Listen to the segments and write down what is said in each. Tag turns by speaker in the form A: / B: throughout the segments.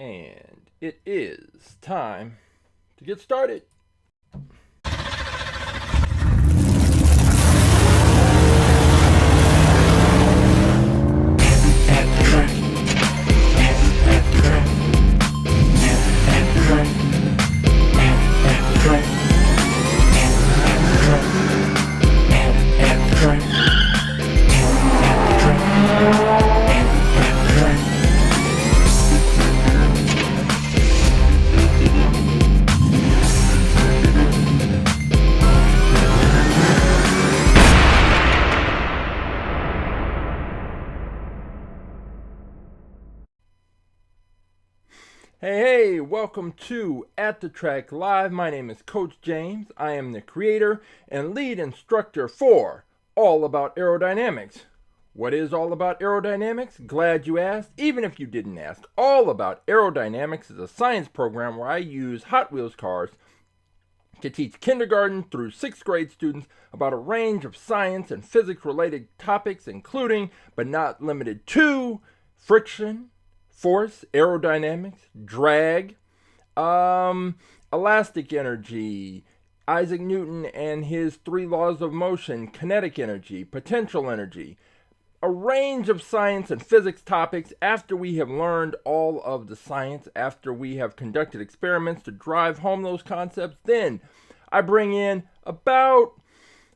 A: And it is time to get started. Hey, welcome to At the Track Live. My name is Coach James. I am the creator and lead instructor for All About Aerodynamics. What is All About Aerodynamics? Glad you asked. Even if you didn't ask, All About Aerodynamics is a science program where I use Hot Wheels cars to teach kindergarten through 6th grade students about a range of science and physics related topics, including, but not limited to, friction, force, aerodynamics, drag, elastic energy, Isaac Newton and his 3 laws of motion, kinetic energy, potential energy, a range of science and physics topics. After we have learned all of the science, after we have conducted experiments to drive home those concepts, then I bring in about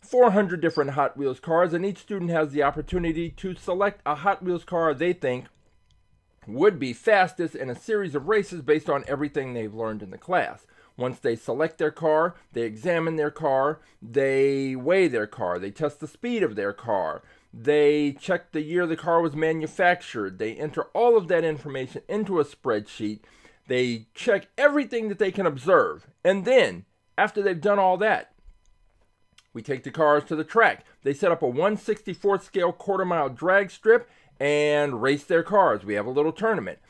A: 400 different Hot Wheels cars, and each student has the opportunity to select a Hot Wheels car they think would be fastest in a series of races based on everything they've learned in the class. Once they select their car, they examine their car, they weigh their car, they test the speed of their car, they check the year the car was manufactured, they enter all of that information into a spreadsheet, they check everything that they can observe, and then, after they've done all that, we take the cars to the track. They set up a 1/64 scale quarter-mile drag strip and race their cars. We have a little tournament,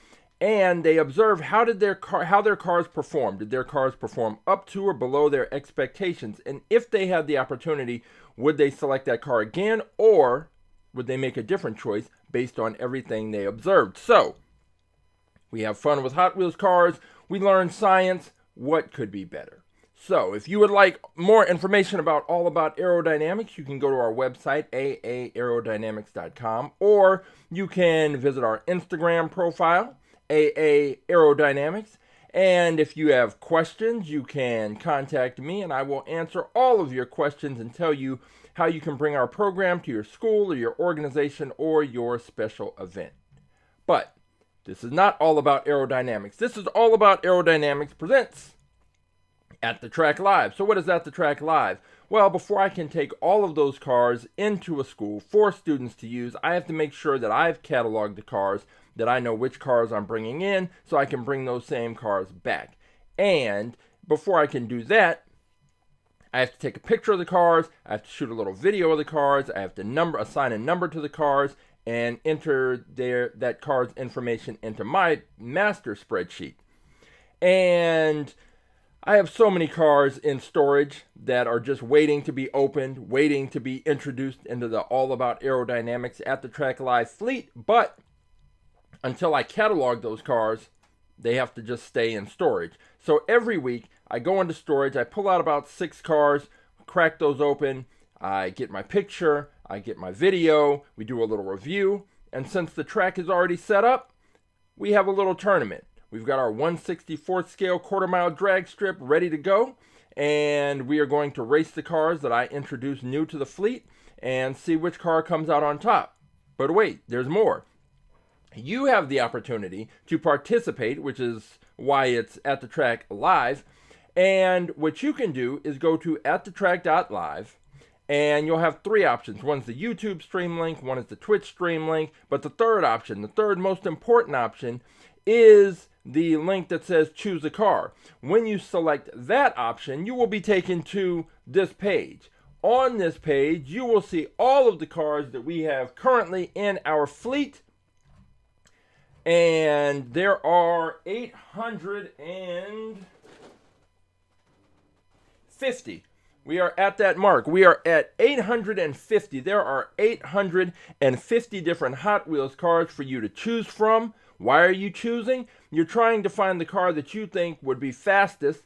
A: and they observe how their cars perform. Did their cars perform up to or below their expectations? And if they had the opportunity, would they select that car again, or would they make a different choice based on everything they observed? So we have fun with Hot Wheels cars. We learn science. What could be better? So if you would like more information about All About Aerodynamics, you can go to our website, aaAerodynamics.com, or you can visit our Instagram profile, AA Aerodynamics. And if you have questions, you can contact me, and I will answer all of your questions and tell you how you can bring our program to your school or your organization or your special event. But this is not all about aerodynamics. This is All About Aerodynamics presents At the Track Live. So what is At the Track Live? Well, before I can take all of those cars into a school for students to use, I have to make sure that I've cataloged the cars, that I know which cars I'm bringing in, so I can bring those same cars back. And before I can do that, I have to take a picture of the cars, I have to shoot a little video of the cars, I have to assign a number to the cars, and enter that car's information into my master spreadsheet. And I have so many cars in storage that are just waiting to be opened, waiting to be introduced into the All About Aerodynamics At the Track Live fleet. But until I catalog those cars, they have to just stay in storage. So every week I go into storage, I pull out about 6 cars, crack those open, I get my picture, I get my video, we do a little review. And since the track is already set up, we have a little tournament. We've got our 1/64 scale quarter-mile drag strip ready to go, and we are going to race the cars that I introduced new to the fleet and see which car comes out on top. But wait, there's more. You have the opportunity to participate, which is why it's At the Track Live, and what you can do is go to AtTheTrack.live, and you'll have 3 options. One's the YouTube stream link, one is the Twitch stream link, but the third option, the third most important option, is the link that says choose a car. When you select that option, you will be taken to this page. On this page, you will see all of the cars that we have currently in our fleet. And there are 850. We are at that mark. We are at 850. There are 850 different Hot Wheels cars for you to choose from. Why are you choosing? You're trying to find the car that you think would be fastest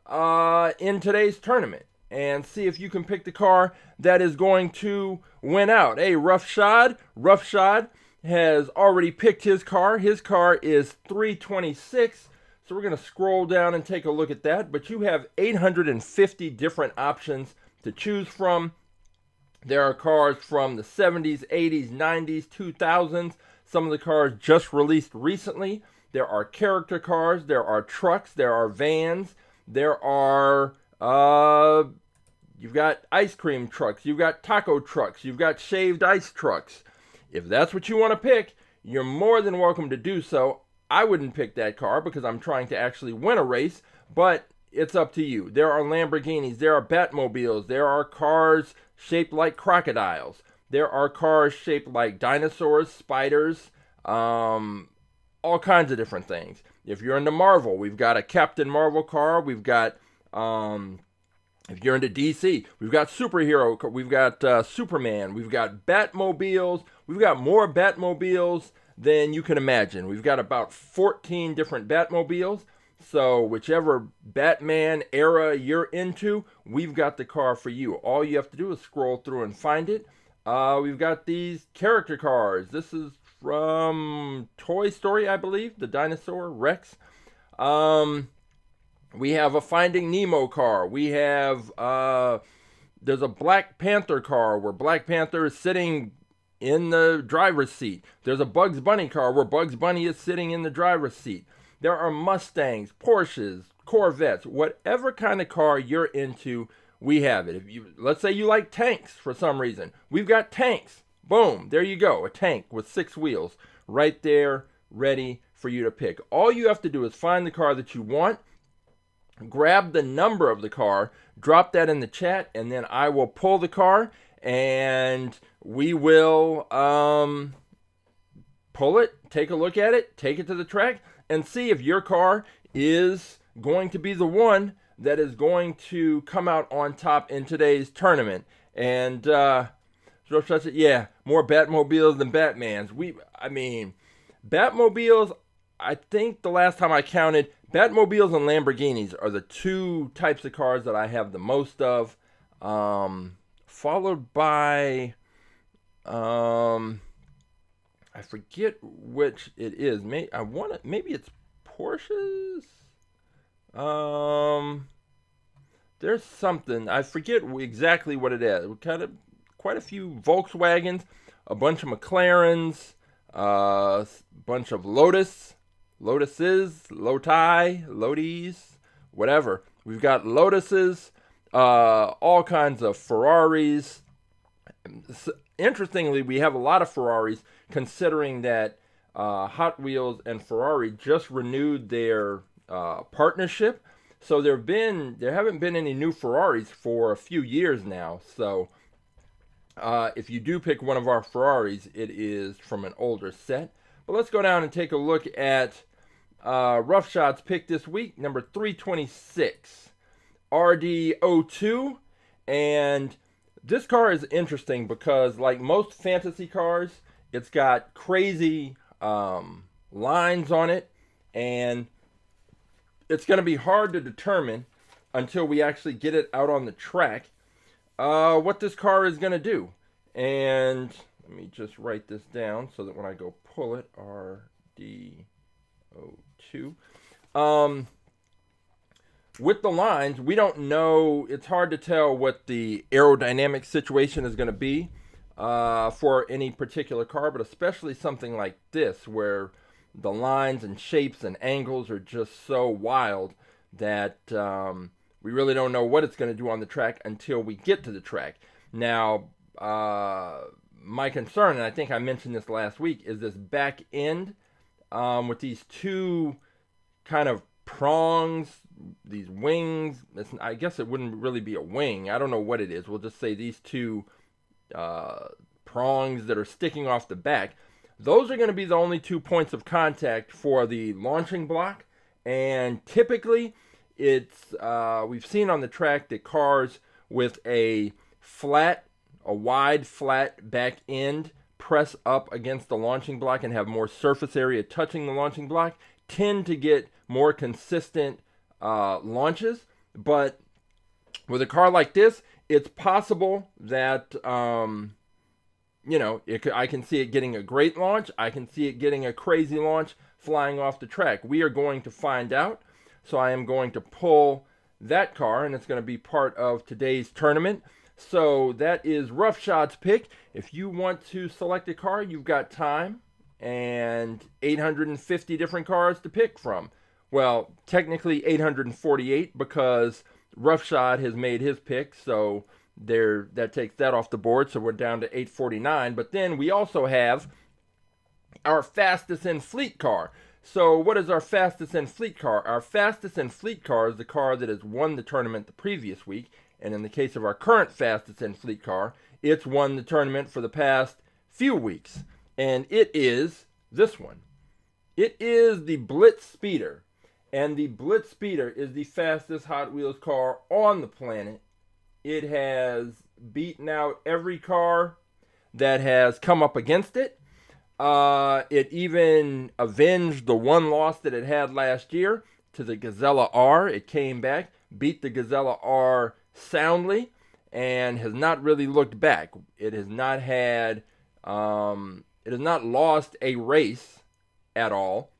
A: in today's tournament, and see if you can pick the car that is going to win out. Hey, Roughshod has already picked his car. His car is 326. So we're going to scroll down and take a look at that. But you have 850 different options to choose from. There are cars from the 70s, 80s, 90s, 2000s. Some of the cars just released recently. There are character cars. There are trucks. There are vans. There are, you've got ice cream trucks. You've got taco trucks. You've got shaved ice trucks. If that's what you want to pick, you're more than welcome to do so. I wouldn't pick that car because I'm trying to actually win a race, but it's up to you. There are Lamborghinis, there are Batmobiles, there are cars shaped like crocodiles, there are cars shaped like dinosaurs, spiders, all kinds of different things. If you're into Marvel, we've got a Captain Marvel car, we've got, if you're into DC, we've got superhero, we've got Superman, we've got Batmobiles, we've got more Batmobiles than you can imagine. We've got about 14 different Batmobiles. So whichever Batman era you're into, we've got the car for you. All you have to do is scroll through and find it. We've got these character cars. This is from Toy Story, I believe, the dinosaur Rex. We have a Finding Nemo car. We have, there's a Black Panther car where Black Panther is sitting in the driver's seat. There's a Bugs Bunny car where Bugs Bunny is sitting in the driver's seat. There are Mustangs, Porsches, Corvettes, whatever kind of car you're into, we have it. If you, let's say you like tanks for some reason, we've got tanks. Boom, there you go, a tank with 6 wheels right there, ready for you to pick. All you have to do is find the car that you want, grab the number of the car, drop that in the chat, and then I will pull the car and we will pull it, take a look at it, take it to the track, and see if your car is going to be the one that is going to come out on top in today's tournament. And yeah, more Batmobiles than Batmans. Batmobiles, I think the last time I counted, Batmobiles and Lamborghinis are the 2 types of cars that I have the most of. Followed by, I forget which it is. Maybe it's Porsches. There's something, I forget exactly what it is. Quite a few Volkswagens, a bunch of McLarens, a bunch of Lotuses, Lotis, whatever. We've got Lotuses. All kinds of Ferraris. Interestingly, we have a lot of Ferraris, considering that Hot Wheels and Ferrari just renewed their partnership. So there haven't been any new Ferraris for a few years now. So if you do pick one of our Ferraris, it is from an older set. But let's go down and take a look at Roughshod's pick this week, number 326. RD02, and this car is interesting because, like most fantasy cars, it's got crazy lines on it, and it's going to be hard to determine until we actually get it out on the track what this car is going to do. And let me just write this down so that when I go pull it, RD02. With the lines, we don't know. It's hard to tell what the aerodynamic situation is going to be for any particular car, but especially something like this, where the lines and shapes and angles are just so wild that we really don't know what it's going to do on the track until we get to the track. Now, my concern, and I think I mentioned this last week, is this back end with these 2 kind of prongs, these wings. I guess it wouldn't really be a wing. I don't know what it is. We'll just say these 2 prongs that are sticking off the back. Those are going to be the only 2 points of contact for the launching block. And typically, it's we've seen on the track that cars with a wide flat back end press up against the launching block and have more surface area touching the launching block tend to get more consistent launches. But with a car like this, it's possible that, I can see it getting a great launch. I can see it getting a crazy launch flying off the track. We are going to find out. So I am going to pull that car, and it's going to be part of today's tournament. So that is Roughshod's pick. If you want to select a car, you've got time and 850 different cars to pick from. Well, technically 848 because Roughshod has made his pick, so that takes that off the board, so we're down to 849. But then we also have our fastest in fleet car. So what is our fastest in fleet car? Our fastest in fleet car is the car that has won the tournament the previous week. And in the case of our current fastest in fleet car, it's won the tournament for the past few weeks. And it is this one. It is the BlitzSpeeder. And the BlitzSpeeder is the fastest Hot Wheels car on the planet. It has beaten out every car that has come up against it. It even avenged the one loss that it had last year to the Gazella R. It came back, beat the Gazella R soundly, and has not really looked back. It has not had, it has not lost a race at all.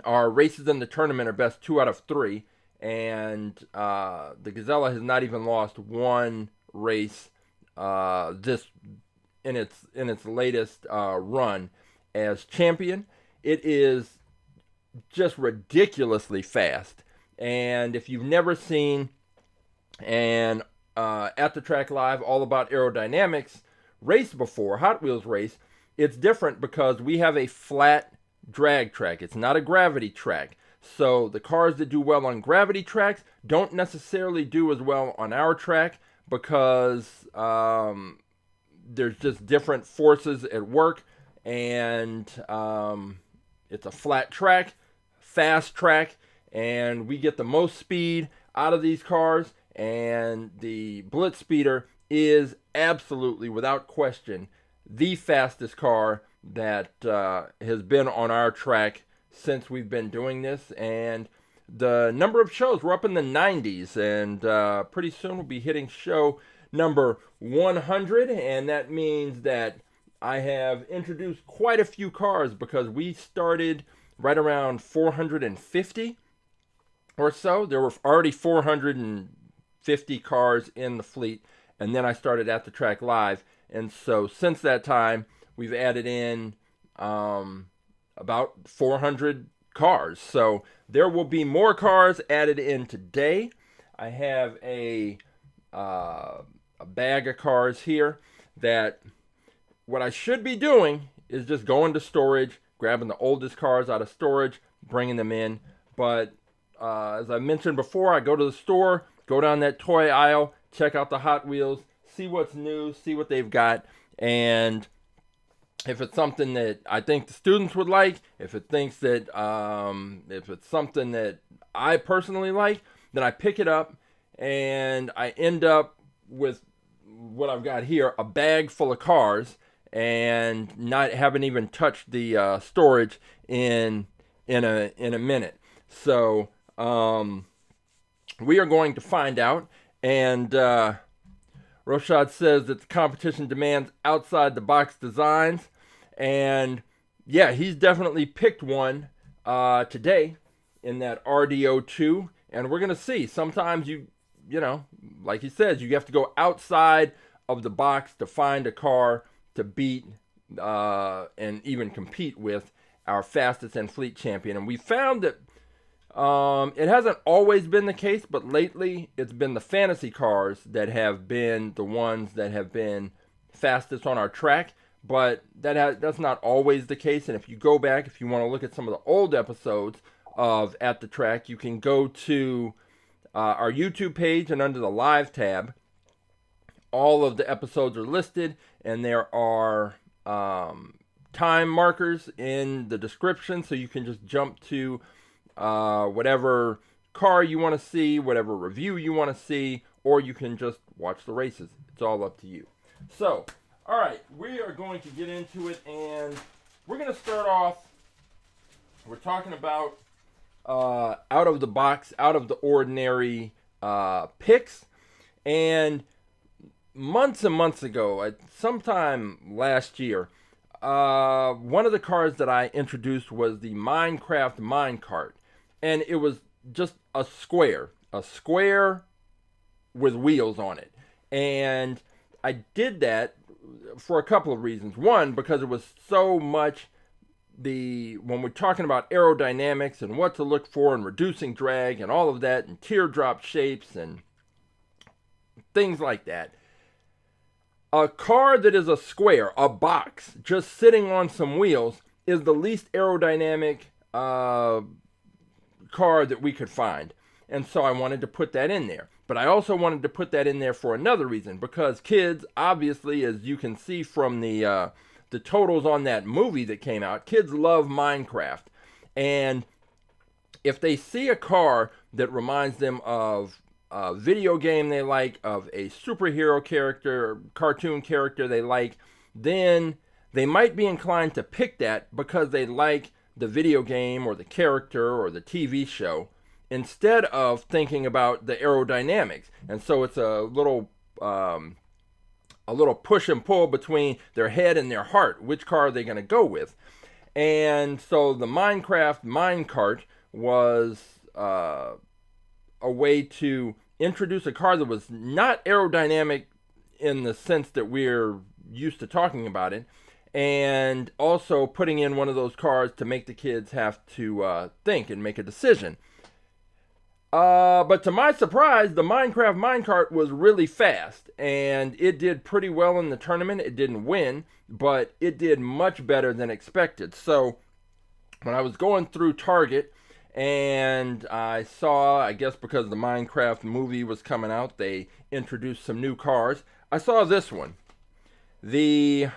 A: Our races in the tournament are best 2 out of 3, and the Gazella has not even lost one race in its latest run as champion. It is just ridiculously fast, and if you've never seen an AtTheTrack.live all about aerodynamics race before, Hot Wheels race, it's different because we have a flat drag track. It's not a gravity track. So the cars that do well on gravity tracks don't necessarily do as well on our track because there's just different forces at work, and it's a flat track, fast track, and we get the most speed out of these cars, and the BlitzSpeeder is absolutely, without question, the fastest car that has been on our track since we've been doing this. And the number of shows, we're up in the 90s, and pretty soon we'll be hitting show number 100, and that means that I have introduced quite a few cars because we started right around 450 or so. There were already 450 cars in the fleet, and then I started AtTheTrack.live, and so since that time we've added in about 400 cars. So there will be more cars added in today. I have a bag of cars here that what I should be doing is just going to storage, grabbing the oldest cars out of storage, bringing them in. But as I mentioned before, I go to the store, go down that toy aisle, check out the Hot Wheels, see what's new, see what they've got, and if it's something that I think the students would like, if it's something that I personally like, then I pick it up, and I end up with what I've got here, a bag full of cars, and haven't even touched the storage in a minute. So we are going to find out, and Roshad says that the competition demands outside the box designs, and yeah, he's definitely picked one today in that RDO2, and we're gonna see. Sometimes you like he says, you have to go outside of the box to find a car to beat and even compete with our fastest and fleet champion. And we found that it hasn't always been the case, but lately it's been the fantasy cars that have been the ones that have been fastest on our track. But that's not always the case. And if you go back, if you want to look at some of the old episodes of At the Track, you can go to our YouTube page, and under the Live tab, all of the episodes are listed, and there are time markers in the description, so you can just jump to whatever car you want to see, whatever review you want to see, or you can just watch the races. It's all up to you. So All right, we are going to get into it, and we're going to start off. We're talking about out of the box, out of the ordinary picks. And months and months ago, sometime last year, one of the cars that I introduced was the Minecraft minecart. And it was just a square with wheels on it. And I did that for a couple of reasons. One, because it was so much when we're talking about aerodynamics and what to look for and reducing drag and all of that and teardrop shapes and things like that. A car that is a square, a box, just sitting on some wheels is the least aerodynamic car that we could find. And so I wanted to put that in there. But I also wanted to put that in there for another reason, because kids, obviously, as you can see from the totals on that movie that came out, kids love Minecraft. And if they see a car that reminds them of a video game they like, of a superhero character, cartoon character they like, then they might be inclined to pick that because they like the video game or the character or the TV show, instead of thinking about the aerodynamics. And so it's a little push and pull between their head and their heart. Which car are they going to go with? And so the Minecraft minecart was a way to introduce a car that was not aerodynamic in the sense that we're used to talking about it, and also putting in one of those cars to make the kids have to think and make a decision. But to my surprise, the Minecraft minecart was really fast, and it did pretty well in the tournament. It didn't win, but it did much better than expected. So when I was going through Target, and I saw, I guess because the Minecraft movie was coming out, they introduced some new cars. I saw this one. The,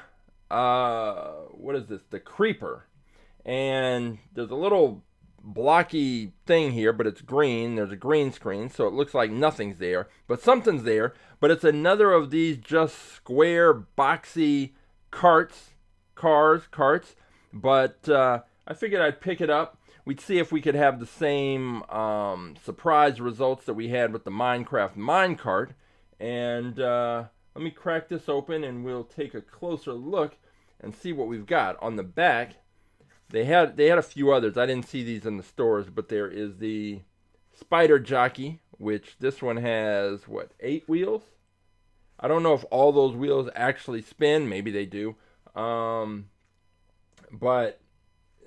A: what is this? The Creeper. And there's a little blocky thing here, but it's green. There's a green screen, so it looks like nothing's there, but something's there. But it's another of these just square, boxy carts. But I figured I'd pick it up. We'd see if we could have the same surprise results that we had with the Minecraft minecart. And let me crack this open, and we'll take a closer look and see what we've got. On the back, They had a few others. I didn't see these in the stores, but there is the Spider Jockey, which this one has, 8 wheels? I don't know if all those wheels actually spin. Maybe they do. But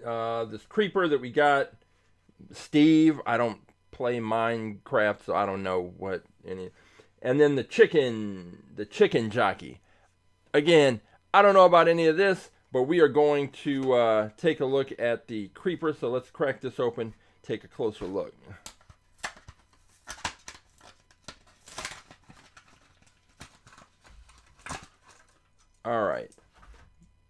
A: this Creeper that we got, Steve, I don't play Minecraft, so I don't know what any. And then the chicken jockey. Again, I don't know about any of this, but we are going to take a look at the Creeper. So let's crack this open, take a closer look. All right.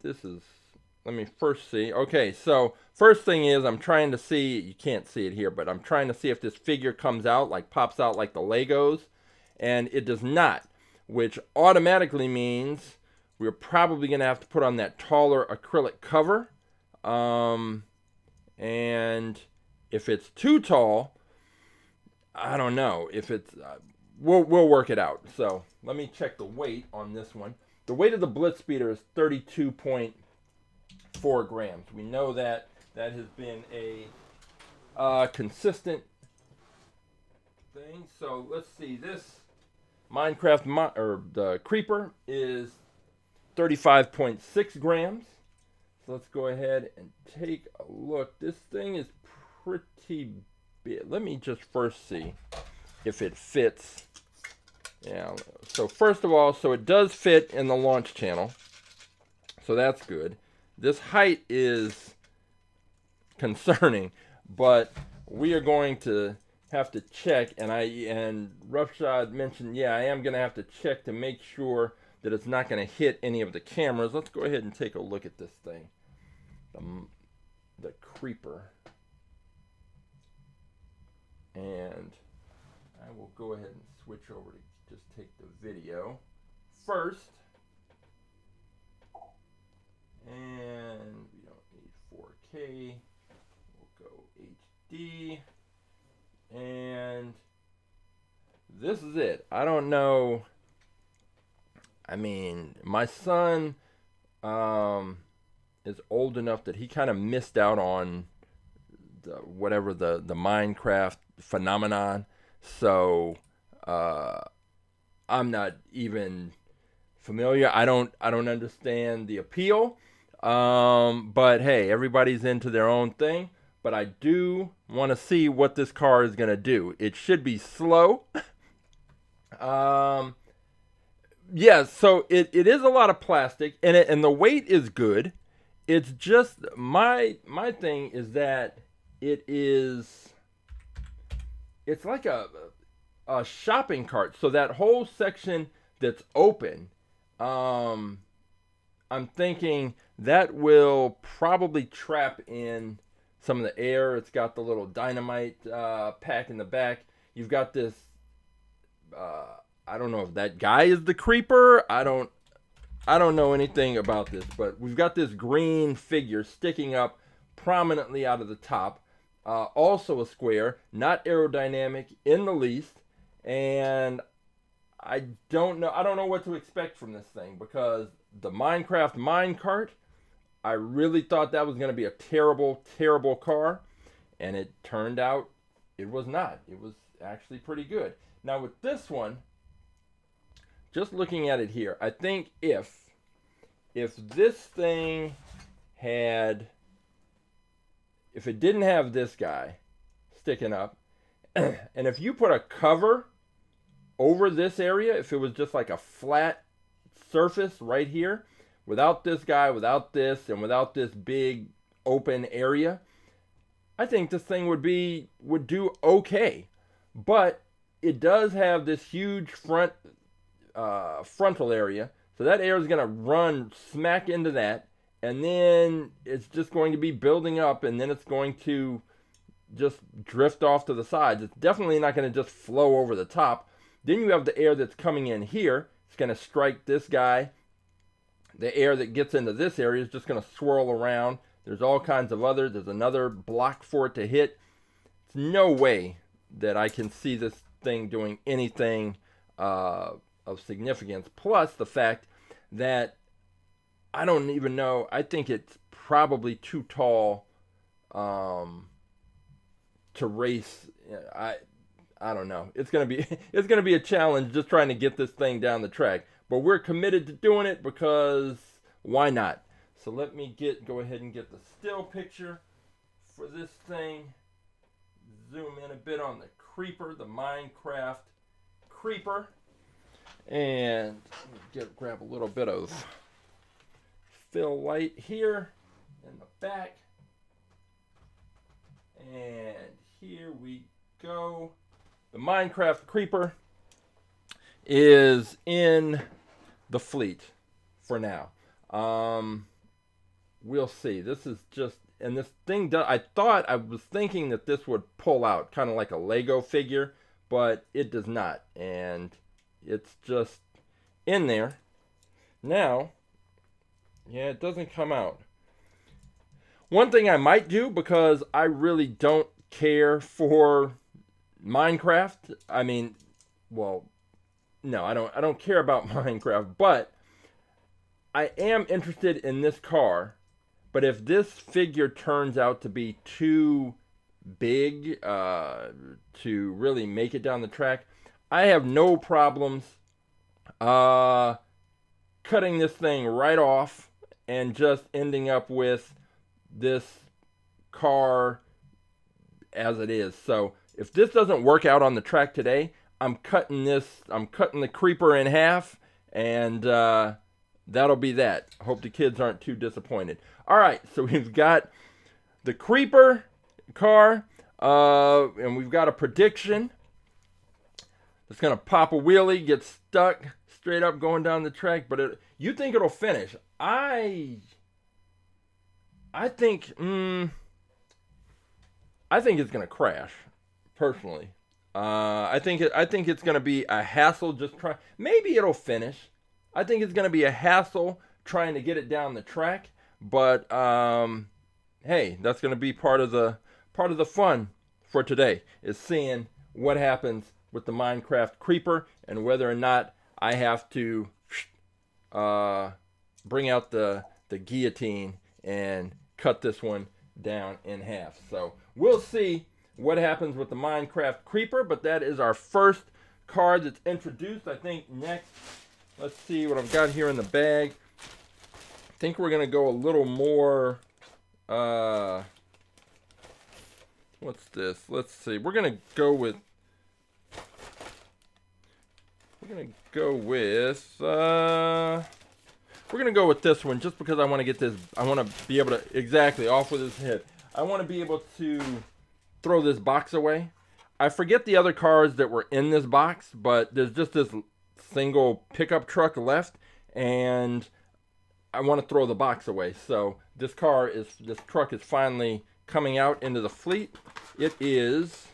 A: Let me first see. Okay, so first thing is I'm trying to see, you can't see it here, but I'm trying to see if this figure comes out, pops out like the Legos. And it does not, which automatically means we're probably going to have to put on that taller acrylic cover. And if it's too tall, I don't know. If it's, we'll work it out. So let me check the weight on this one. The weight of the BlitzSpeeder is 32.4 grams. We know that has been a consistent thing. So let's see. This the Creeper is 35.6 grams. So let's go ahead and take a look. This thing is pretty big. Let me just first see if it fits. Yeah. So first of all, so it does fit in the launch channel. So that's good. This height is concerning, but we are going to have to check, and Roughshod mentioned, yeah, I am going to have to check to make sure that it's not going to hit any of the cameras. Let's go ahead and take a look at this thing. The Creeper. And I will go ahead and switch over to just take the video. First, And we don't need 4K. We'll go HD. And this is it. I don't know. I mean, my son is old enough that he kind of missed out on the Minecraft phenomenon. So I'm not even familiar. I don't understand the appeal. But hey, everybody's into their own thing. But I do want to see what this car is going to do. It should be slow. Yeah, so it is a lot of plastic, and the weight is good. It's just my thing is that it's like a shopping cart. So that whole section that's open, I'm thinking that will probably trap in some of the air. It's got the little dynamite pack in the back. You've got this. I don't know if that guy is the creeper. I don't know anything about this, but we've got this green figure sticking up prominently out of the top. Also a square, not aerodynamic in the least, and I don't know what to expect from this thing, because the Minecraft minecart, I really thought that was going to be a terrible, terrible car, and it turned out it was not. It was actually pretty good. Now with this one, just looking at it here, I think if this thing had, if it didn't have this guy sticking up, and if you put a cover over this area, if it was just like a flat surface right here, without this guy, without this, and without this big open area, I think this thing would do okay. But it does have this huge frontal area, so that air is going to run smack into that, and then it's just going to be building up, and then it's going to just drift off to the sides. It's definitely not going to just flow over the top. Then you have the air that's coming in here. It's going to strike this guy. The air that gets into this area is just going to swirl around. There's all kinds of others. There's another block for it to hit. It's no way that I can see this thing doing anything of significance. Plus the fact that I don't even know. I think it's probably too tall to race. I don't know. It's gonna be a challenge just trying to get this thing down the track. But we're committed to doing it, because why not? So let me go ahead and get the still picture for this thing. Zoom in a bit on the creeper, the Minecraft creeper, and grab a little bit of fill light here in the back, and here we go. The Minecraft creeper is in the fleet for now. We'll see. This is just, and this thing does, I was thinking that this would pull out kind of like a Lego figure, but it does not, and it's just in there now. Yeah, it doesn't come out. One thing I might do, because I really don't care for Minecraft. I mean, well, no, I don't care about Minecraft, but I am interested in this car. But if this figure turns out to be too big to really make it down the track, I have no problems cutting this thing right off and just ending up with this car as it is. So if this doesn't work out on the track today, I'm cutting the creeper in half, and that'll be that. I hope the kids aren't too disappointed. All right, so we've got the creeper car, and we've got a prediction. It's going to pop a wheelie, get stuck straight up going down the track, but you think it'll finish. I think it's going to crash, personally. I think it's going to be a hassle just trying. Maybe it'll finish. I think it's going to be a hassle trying to get it down the track, but hey, that's going to be part of the fun for today, is seeing what happens with the Minecraft creeper and whether or not I have to bring out the guillotine and cut this one down in half. So we'll see what happens with the Minecraft creeper, but that is our first card that's introduced. I think next, let's see what I've got here in the bag. I think we're going to go a little more, what's this? Let's see. We're going to go with this one just because I want to get this. I want to be able to, exactly, off with his head. I want to be able to throw this box away. I forget the other cars that were in this box, but there's just this single pickup truck left, and I want to throw the box away. So this truck is finally coming out into the fleet. It is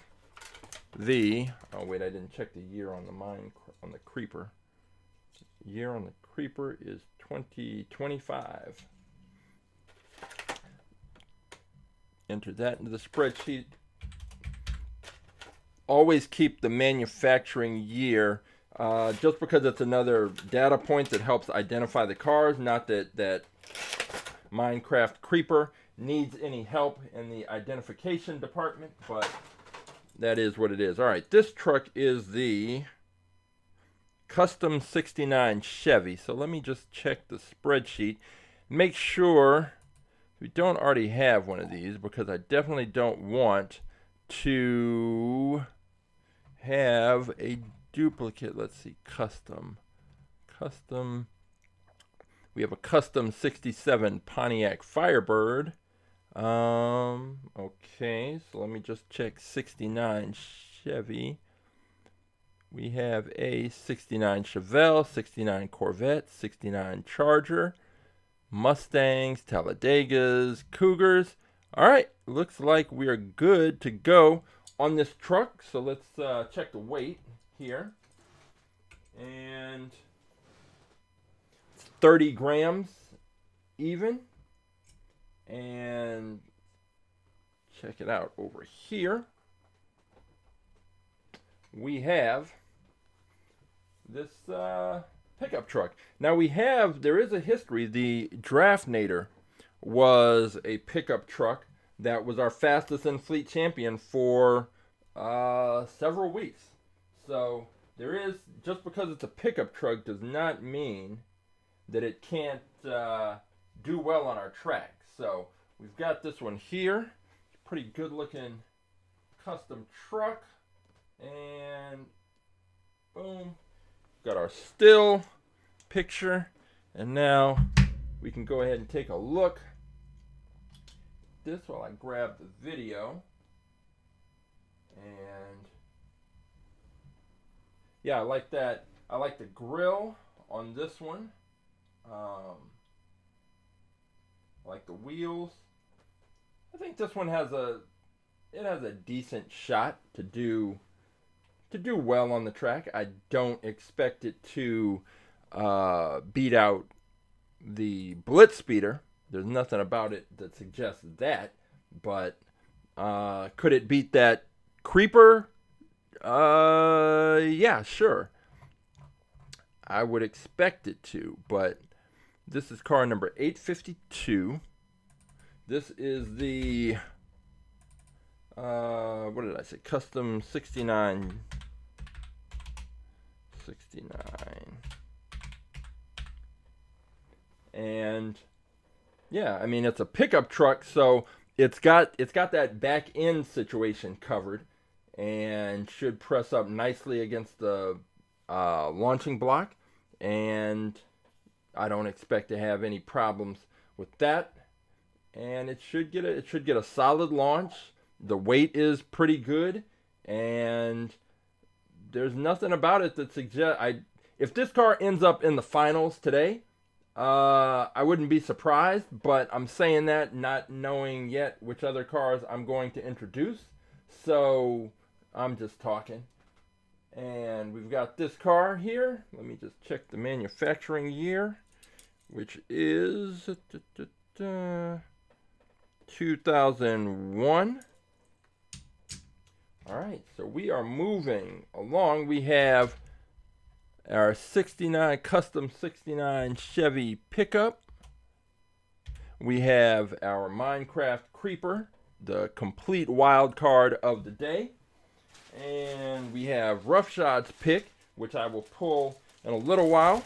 A: the, oh wait, I didn't check the year on the creeper. Year on the creeper is 2025. Enter that into the spreadsheet. Always keep the manufacturing year, just because it's another data point that helps identify the cars. Not that Minecraft creeper needs any help in the identification department, but that is what it is. All right, this truck is the Custom 69 Chevy. So let me just check the spreadsheet. Make sure we don't already have one of these, because I definitely don't want to have a duplicate. Let's see, custom. We have a custom 67 Pontiac Firebird. Okay, so let me just check 69 Chevy. We have a 69 Chevelle, 69 Corvette, 69 Charger, Mustangs, Talladegas, Cougars. All right, looks like we are good to go on this truck. So let's check the weight here. And it's 30 grams even. And check it out over here. We have this pickup truck. Now there is a history. The Draftnator was a pickup truck that was our fastest in fleet champion for several weeks. So there is, just because it's a pickup truck does not mean that it can't do well on our track. So we've got this one here. Pretty good looking custom truck. And boom, got our still picture, and now we can go ahead and take a look at this while I grab the video. And yeah, I like that. I like the grill on this one. I like the wheels. I think this one has a decent shot to do well on the track. I don't expect it to beat out the BlitzSpeeder. There's nothing about it that suggests that. But could it beat that creeper? Yeah, sure. I would expect it to. But this is car number 852. This is the what did I say? Custom 69. And yeah, I mean, it's a pickup truck, so it's got that back end situation covered, and should press up nicely against the launching block, and I don't expect to have any problems with that. And it should get a solid launch. The weight is pretty good, and there's nothing about it that suggests if this car ends up in the finals today, I wouldn't be surprised. But I'm saying that not knowing yet which other cars I'm going to introduce, so I'm just talking. And we've got this car here. Let me just check the manufacturing year, which is 2001. All right, so we are moving along. We have our 69 custom 69 Chevy pickup. We have our Minecraft Creeper, the complete wild card of the day. And we have Roughshod's pick, which I will pull in a little while.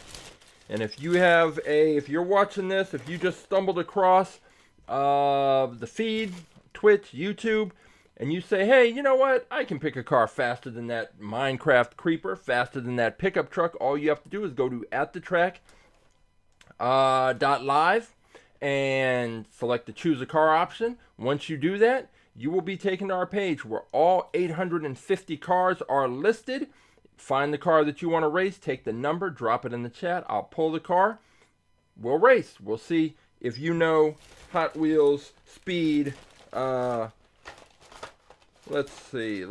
A: And if you're watching this, if you just stumbled across the feed, Twitch, YouTube, and you say, hey, you know what? I can pick a car faster than that Minecraft Creeper, faster than that pickup truck. All you have to do is go to AtTheTrack.live and select the choose a car option. Once you do that, you will be taken to our page where all 850 cars are listed. Find the car that you want to race, take the number, drop it in the chat. I'll pull the car. We'll race. We'll see if you know Hot Wheels speed. Let's see.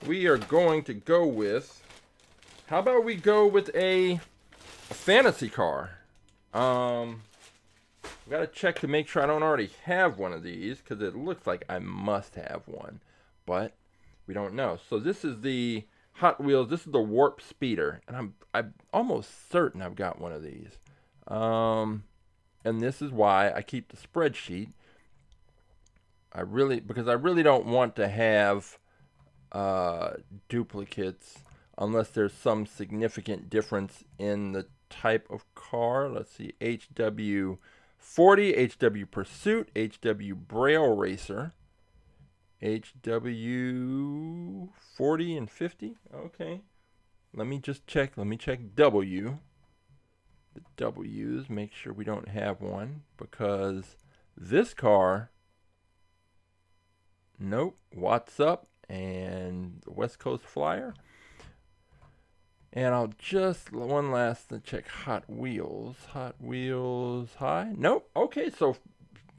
A: We are going to go with, how about we go with a fantasy car? Got to check to make sure I don't already have one of these, because it looks like I must have one, but we don't know. So this is the Hot Wheels. This is the Warp Speeder, and I'm almost certain I've got one of these. And this is why I keep the spreadsheet. Because I really don't want to have duplicates unless there's some significant difference in the type of car. Let's see, HW40, HW Pursuit, HW Braille Racer, HW40 and 50. Okay, let me just check. Let me check W. The W's, make sure we don't have one, because this car. Nope. What's up? And the West Coast Flyer. And I'll just one last to check Hot Wheels. Hot Wheels high. Nope. Okay, so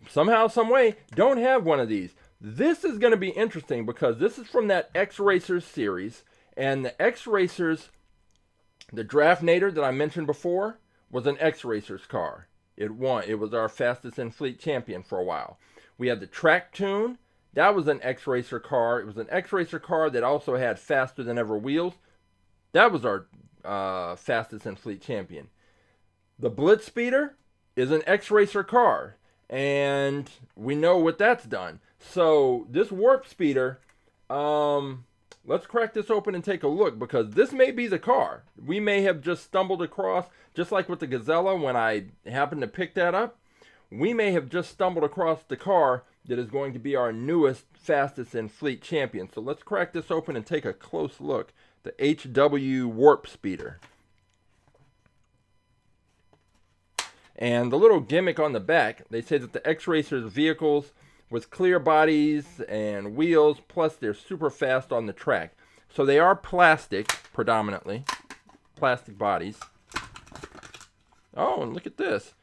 A: somehow, some way, don't have one of these. This is going to be interesting because this is from that X Racers series, and the X Racers, the Draftnator that I mentioned before, was an X Racers car. It won. It was our fastest in fleet champion for a while. We had the Track Tune. That was an X-Racer car. It was an X-Racer car that also had faster than ever wheels. That was our fastest in fleet champion. The BlitzSpeeder is an X-Racer car, and we know what that's done. So this Warp Speeder, let's crack this open and take a look, because this may be the car. We may have just stumbled across, just like with the Gazella when I happened to pick that up. We may have just stumbled across the car that is going to be our newest, fastest in fleet champion. So let's crack this open and take a close look. The HW Warp Speeder. And the little gimmick on the back, they say that the X-Racers vehicles with clear bodies and wheels, plus they're super fast on the track. So they are plastic, predominantly. Plastic bodies. Oh, and look at this.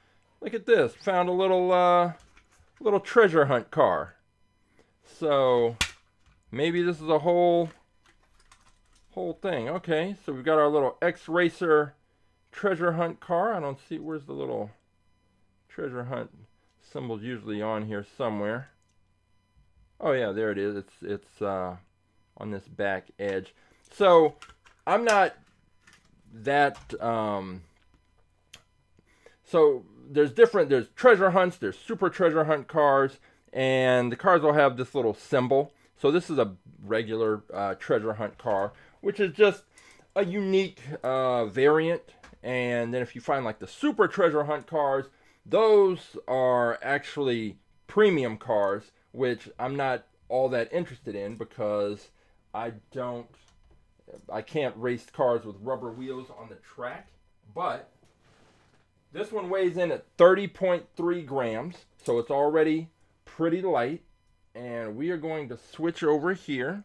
A: Look at this. Found a little treasure hunt car. So maybe this is a whole thing. Okay, so we've got our little X-Racer treasure hunt car. I don't see, where's the little treasure hunt symbol? Usually on here somewhere. Oh yeah, there it is. It's on this back edge. So I'm not that so there's treasure hunts, there's super treasure hunt cars, and the cars will have this little symbol. So this is a regular treasure hunt car, which is just a unique variant. And then if you find like the super treasure hunt cars, those are actually premium cars, which I'm not all that interested in, because I can't race cars with rubber wheels on the track. But this one weighs in at 30.3 grams, so it's already pretty light. And we are going to switch over here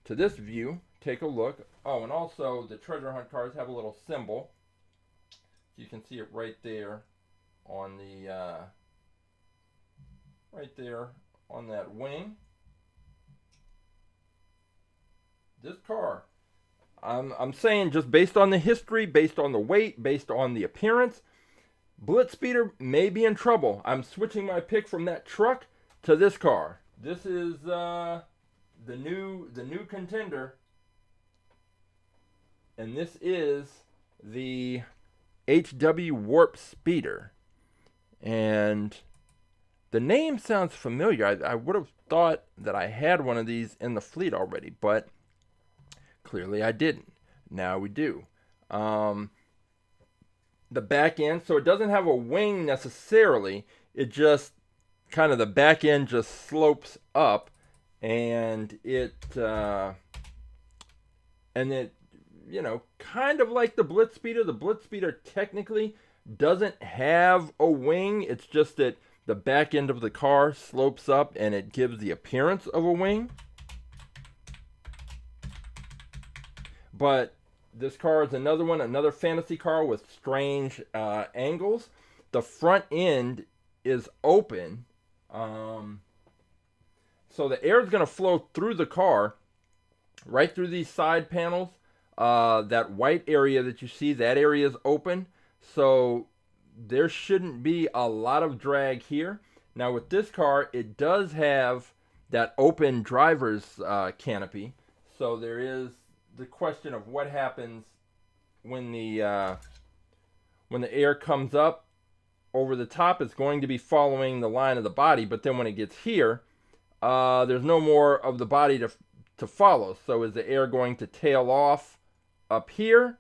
A: to this view, take a look. Oh, and also the treasure hunt cars have a little symbol. You can see it right there on the right there on that wing. This car, I'm saying, just based on the history, based on the weight, based on the appearance, BlitzSpeeder may be in trouble. I'm switching my pick from that truck to this car. This is the new contender, and this is the HW Warp Speeder. And the name sounds familiar. I would have thought that I had one of these in the fleet already, but clearly I didn't. Now we do. The back end, so it doesn't have a wing necessarily. It just kind of, the back end just slopes up, and it you know, kind of like the BlitzSpeeder. The BlitzSpeeder technically doesn't have a wing. It's just that the back end of the car slopes up and it gives the appearance of a wing. But this car is another one, another fantasy car with strange angles. The front end is open, so the air is going to flow through the car, right through these side panels. That white area that you see, that area is open, so there shouldn't be a lot of drag here. Now with this car, it does have that open driver's canopy, so there is the question of what happens when the air comes up over the top. It's going to be following the line of the body, but then when it gets here, there's no more of the body to follow. So is the air going to tail off up here?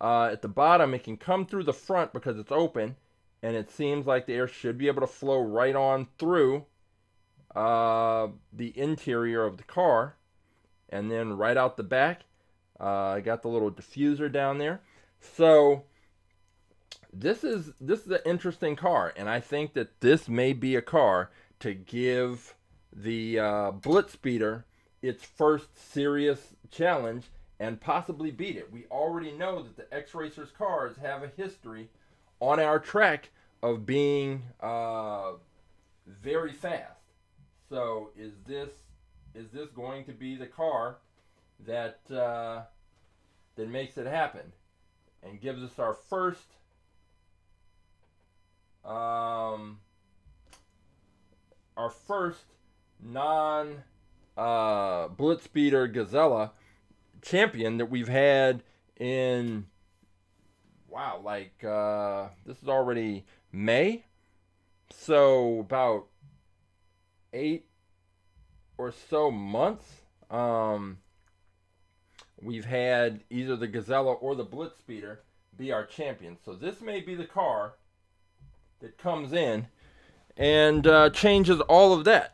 A: At the bottom, it can come through the front because it's open, and it seems like the air should be able to flow right on through the interior of the car, and then right out the back. I got the little diffuser down there. So this is an interesting car, and I think that this may be a car to give the BlitzSpeeder its first serious challenge and possibly beat it. We already know that the X-Racers cars have a history on our track of being very fast. So is this going to be the car that makes it happen and gives us our first non BlitzSpeeder Gazella champion that we've had in, wow, like this is already May, so about 8 or so months. We've had either the Gazella or the BlitzSpeeder be our champion. So this may be the car that comes in and changes all of that.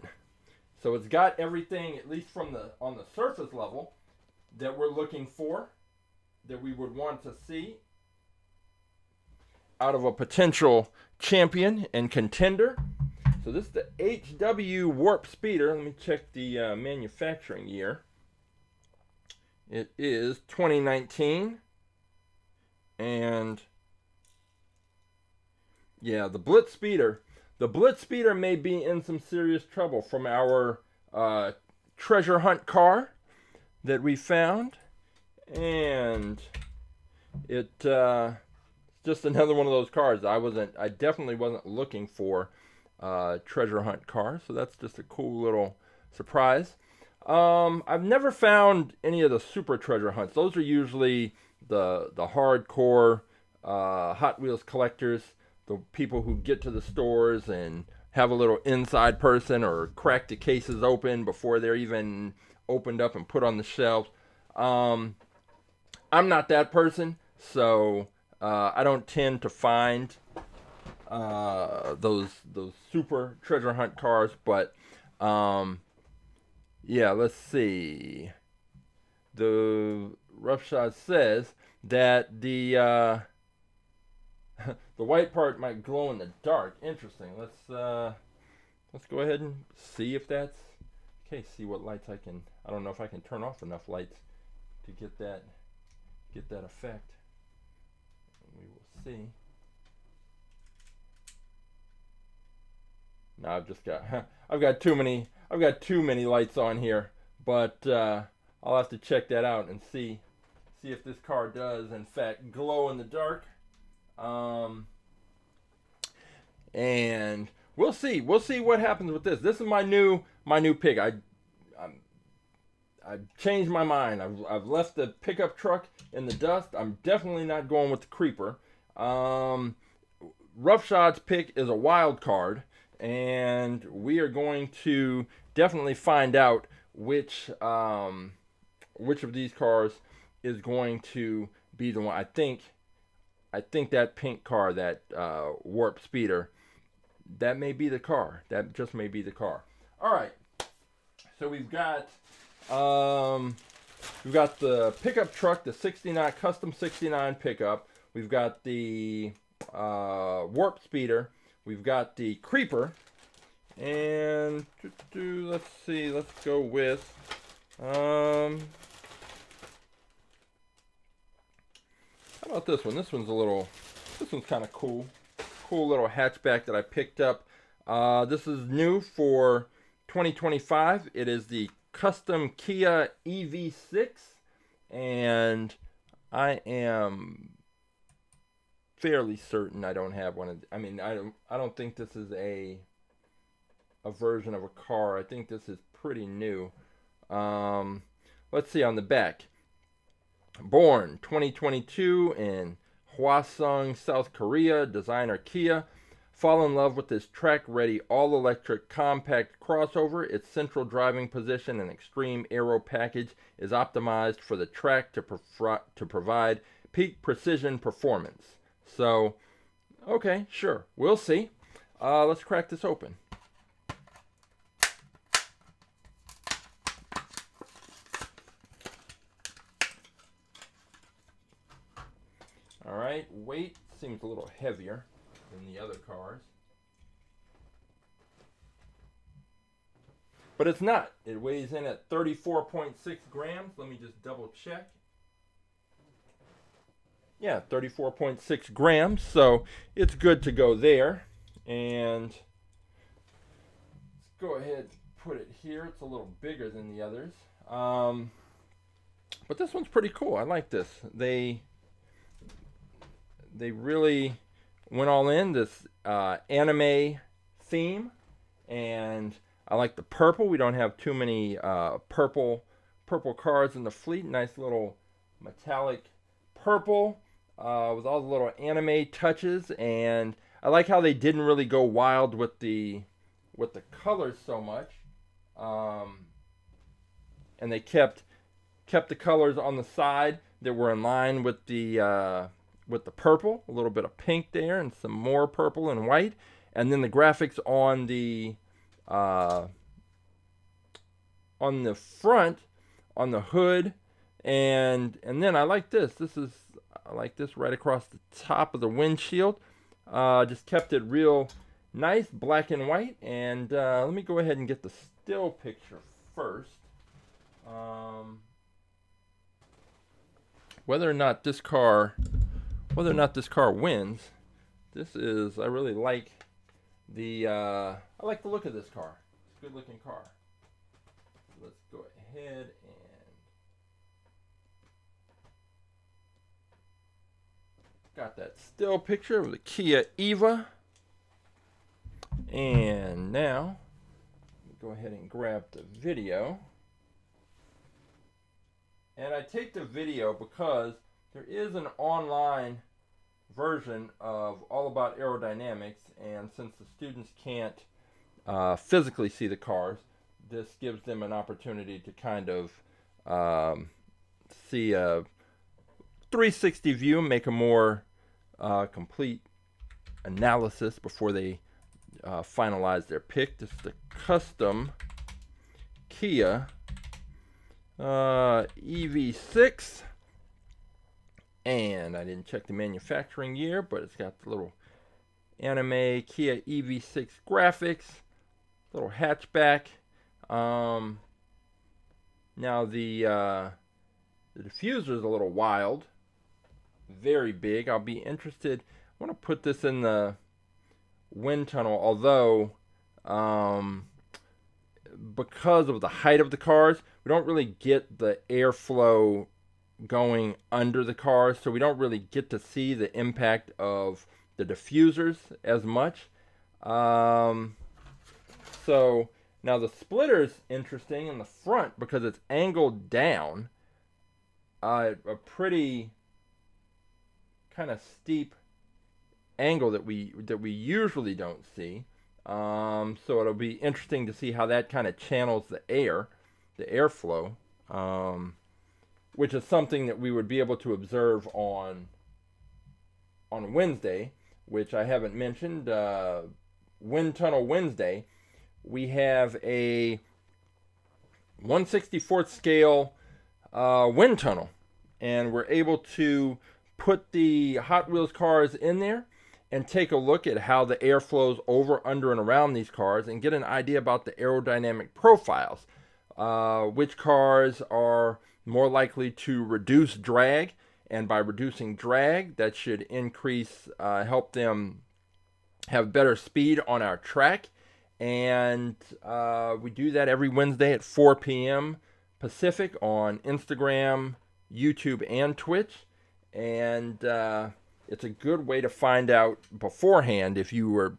A: So it's got everything, at least from on the surface level, that we're looking for, that we would want to see out of a potential champion and contender. So this is the HW Warp Speeder. Let me check the manufacturing year. It is 2019. And yeah, the BlitzSpeeder may be in some serious trouble from our treasure hunt car that we found. And it just another one of those cars. I definitely wasn't looking for treasure hunt car, so that's just a cool little surprise. I've never found any of the super treasure hunts. Those are usually the hardcore Hot Wheels collectors, the people who get to the stores and have a little inside person or crack the cases open before they're even opened up and put on the shelves. I'm not that person, so I don't tend to find those super treasure hunt cars, but yeah, let's see. The Roughshod says that the white part might glow in the dark. Interesting. Let's go ahead and see if that's okay. See what lights I can. I don't know if I can turn off enough lights to get that effect. We will see. No, I've got too many lights on here, but I'll have to check that out and see if this car does in fact glow in the dark. and we'll see what happens with this. This is my new pick. I've changed my mind. I've left the pickup truck in the dust. I'm definitely not going with the creeper. Roughshods pick is a wild card, and we are going to definitely find out which of these cars is going to be the one. I think that pink car, that Warp Speeder, that may be the car. That just may be the car. All right. So we've got the pickup truck, the 69 custom 69 pickup. We've got the Warp Speeder. We've got the creeper. And let's see. Let's go with how about this one? This one's kind of cool. Cool little hatchback that I picked up. This is new for 2025. It is the custom Kia EV6, and I am fairly certain I don't have one. I don't think this is a version of a car. I think this is pretty new. Let's see on the back. Born 2022 in Hwaseong, South Korea, designer Kia. Fall in love with this track-ready, all-electric, compact crossover. Its central driving position and extreme aero package is optimized for the track to provide peak precision performance. So, okay, sure, we'll see. Let's crack this open. All right, weight seems a little heavier than the other cars, but it's not. It weighs in at 34.6 grams. Let me just double check. Yeah, 34.6 grams, so it's good to go there. And let's go ahead and put it here. It's a little bigger than the others, but this one's pretty cool. I like this. They really went all in this anime theme, and I like the purple. We don't have too many purple cars in the fleet. Nice little metallic purple with all the little anime touches, and I like how they didn't really go wild with the colors so much, and they kept the colors on the side that were in line with the purple, a little bit of pink there, and some more purple and white, and then the graphics on the front, on the hood, and then I like this. I like this right across the top of the windshield. Just kept it real nice, black and white. And let me go ahead and get the still picture first. Whether or not this car wins, I really like I like the look of this car. It's a good looking car. Let's go ahead and got that still picture of the Kia EVA. And now go ahead and grab the video. And I take the video because there is an online version of All About Aerodynamics, and since the students can't physically see the cars, this gives them an opportunity to kind of see a 360 view, make a more complete analysis before they finalize their pick. This is the custom Kia EV6, and I didn't check the manufacturing year, but it's got the little anime Kia EV6 graphics, little hatchback. Now the diffuser is a little wild, very big. I'll be interested. I want to put this in the wind tunnel, although because of the height of the cars, we don't really get the airflow going under the cars, so we don't really get to see the impact of the diffusers as much. So now the splitter's interesting in the front because it's angled down. A pretty kind of steep angle that we usually don't see. So it'll be interesting to see how that kind of channels the airflow, which is something that we would be able to observe on Wednesday, which I haven't mentioned. Wind Tunnel Wednesday, we have a 1/64th scale wind tunnel, and we're able to put the Hot Wheels cars in there and take a look at how the air flows over, under, and around these cars and get an idea about the aerodynamic profiles. Which cars are more likely to reduce drag, and by reducing drag, that should increase, help them have better speed on our track. And we do that every Wednesday at 4 p.m. Pacific on Instagram, YouTube, and Twitch. And it's a good way to find out beforehand if you were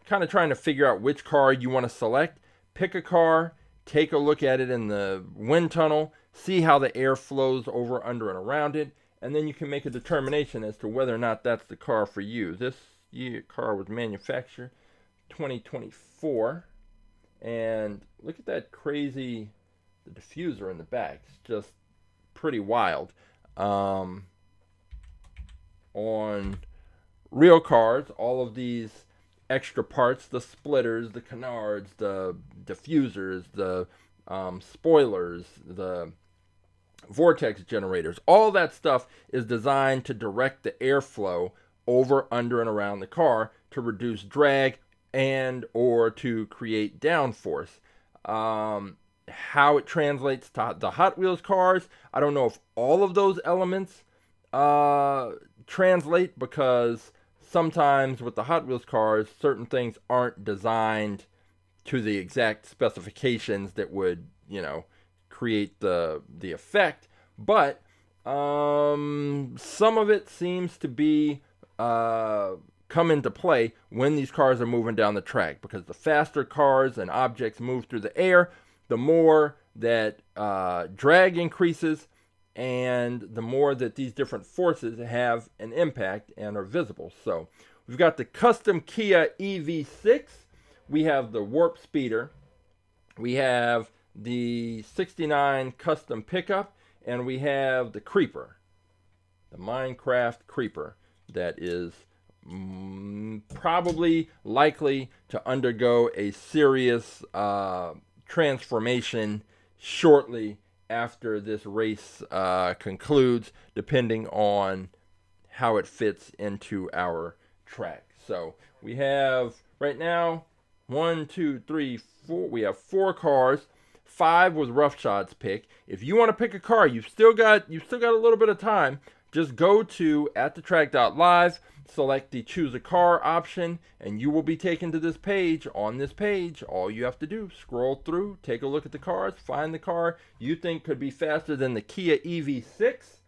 A: kind of trying to figure out which car you want to select. Pick a car, take a look at it in the wind tunnel, see how the air flows over, under, and around it, and then you can make a determination as to whether or not that's the car for you. This car was manufactured 2024, and look at that crazy, the diffuser in the back. It's just pretty wild. On real cars, all of these extra parts, the splitters, the canards, the diffusers, the spoilers, the vortex generators, all that stuff is designed to direct the airflow over, under, and around the car to reduce drag and or to create downforce. How it translates to the Hot Wheels cars, I don't know if all of those elements translate, because sometimes with the Hot Wheels cars, certain things aren't designed to the exact specifications that would, create the effect. But some of it seems to be come into play when these cars are moving down the track, because the faster cars and objects move through the air, the more that drag increases, and the more that these different forces have an impact and are visible. So we've got the custom Kia EV6, we have the BlitzSpeeder, we have the 69 custom pickup, and we have the Creeper, the Minecraft Creeper, that is probably likely to undergo a serious transformation shortly after this race concludes, depending on how it fits into our track. So we have right now 1, 2, 3, 4. We have 4 cars, 5 with Roughshod's pick. If you want to pick a car, you've still got a little bit of time. Just go to AtTheTrack.live, select the choose a car option, and you will be taken to this page. On this page, all you have to do, scroll through, take a look at the cars, find the car you think could be faster than the Kia EV6,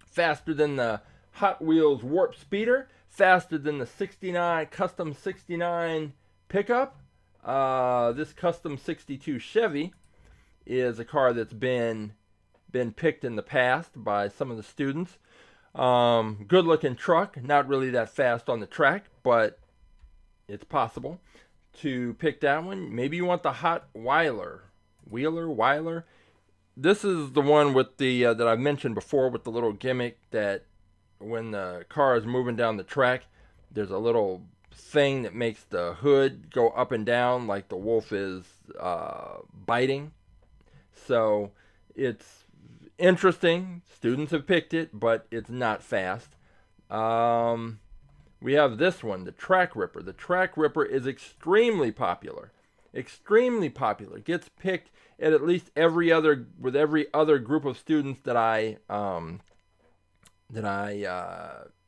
A: faster than the Hot Wheels BlitzSpeeder, faster than the 69 custom 69 pickup. This custom 62 Chevy is a car that's been picked in the past by some of the students. Good looking truck, not really that fast on the track, but it's possible to pick that one. Maybe you want the Hot Weiler. This is the one with the that I've mentioned before, with the little gimmick that when the car is moving down the track, there's a little thing that makes the hood go up and down like the wolf is biting. So it's interesting. Students have picked it, but it's not fast. We have this one, the Track Ripper. The Track Ripper is extremely popular. Gets picked at least every other group of students that I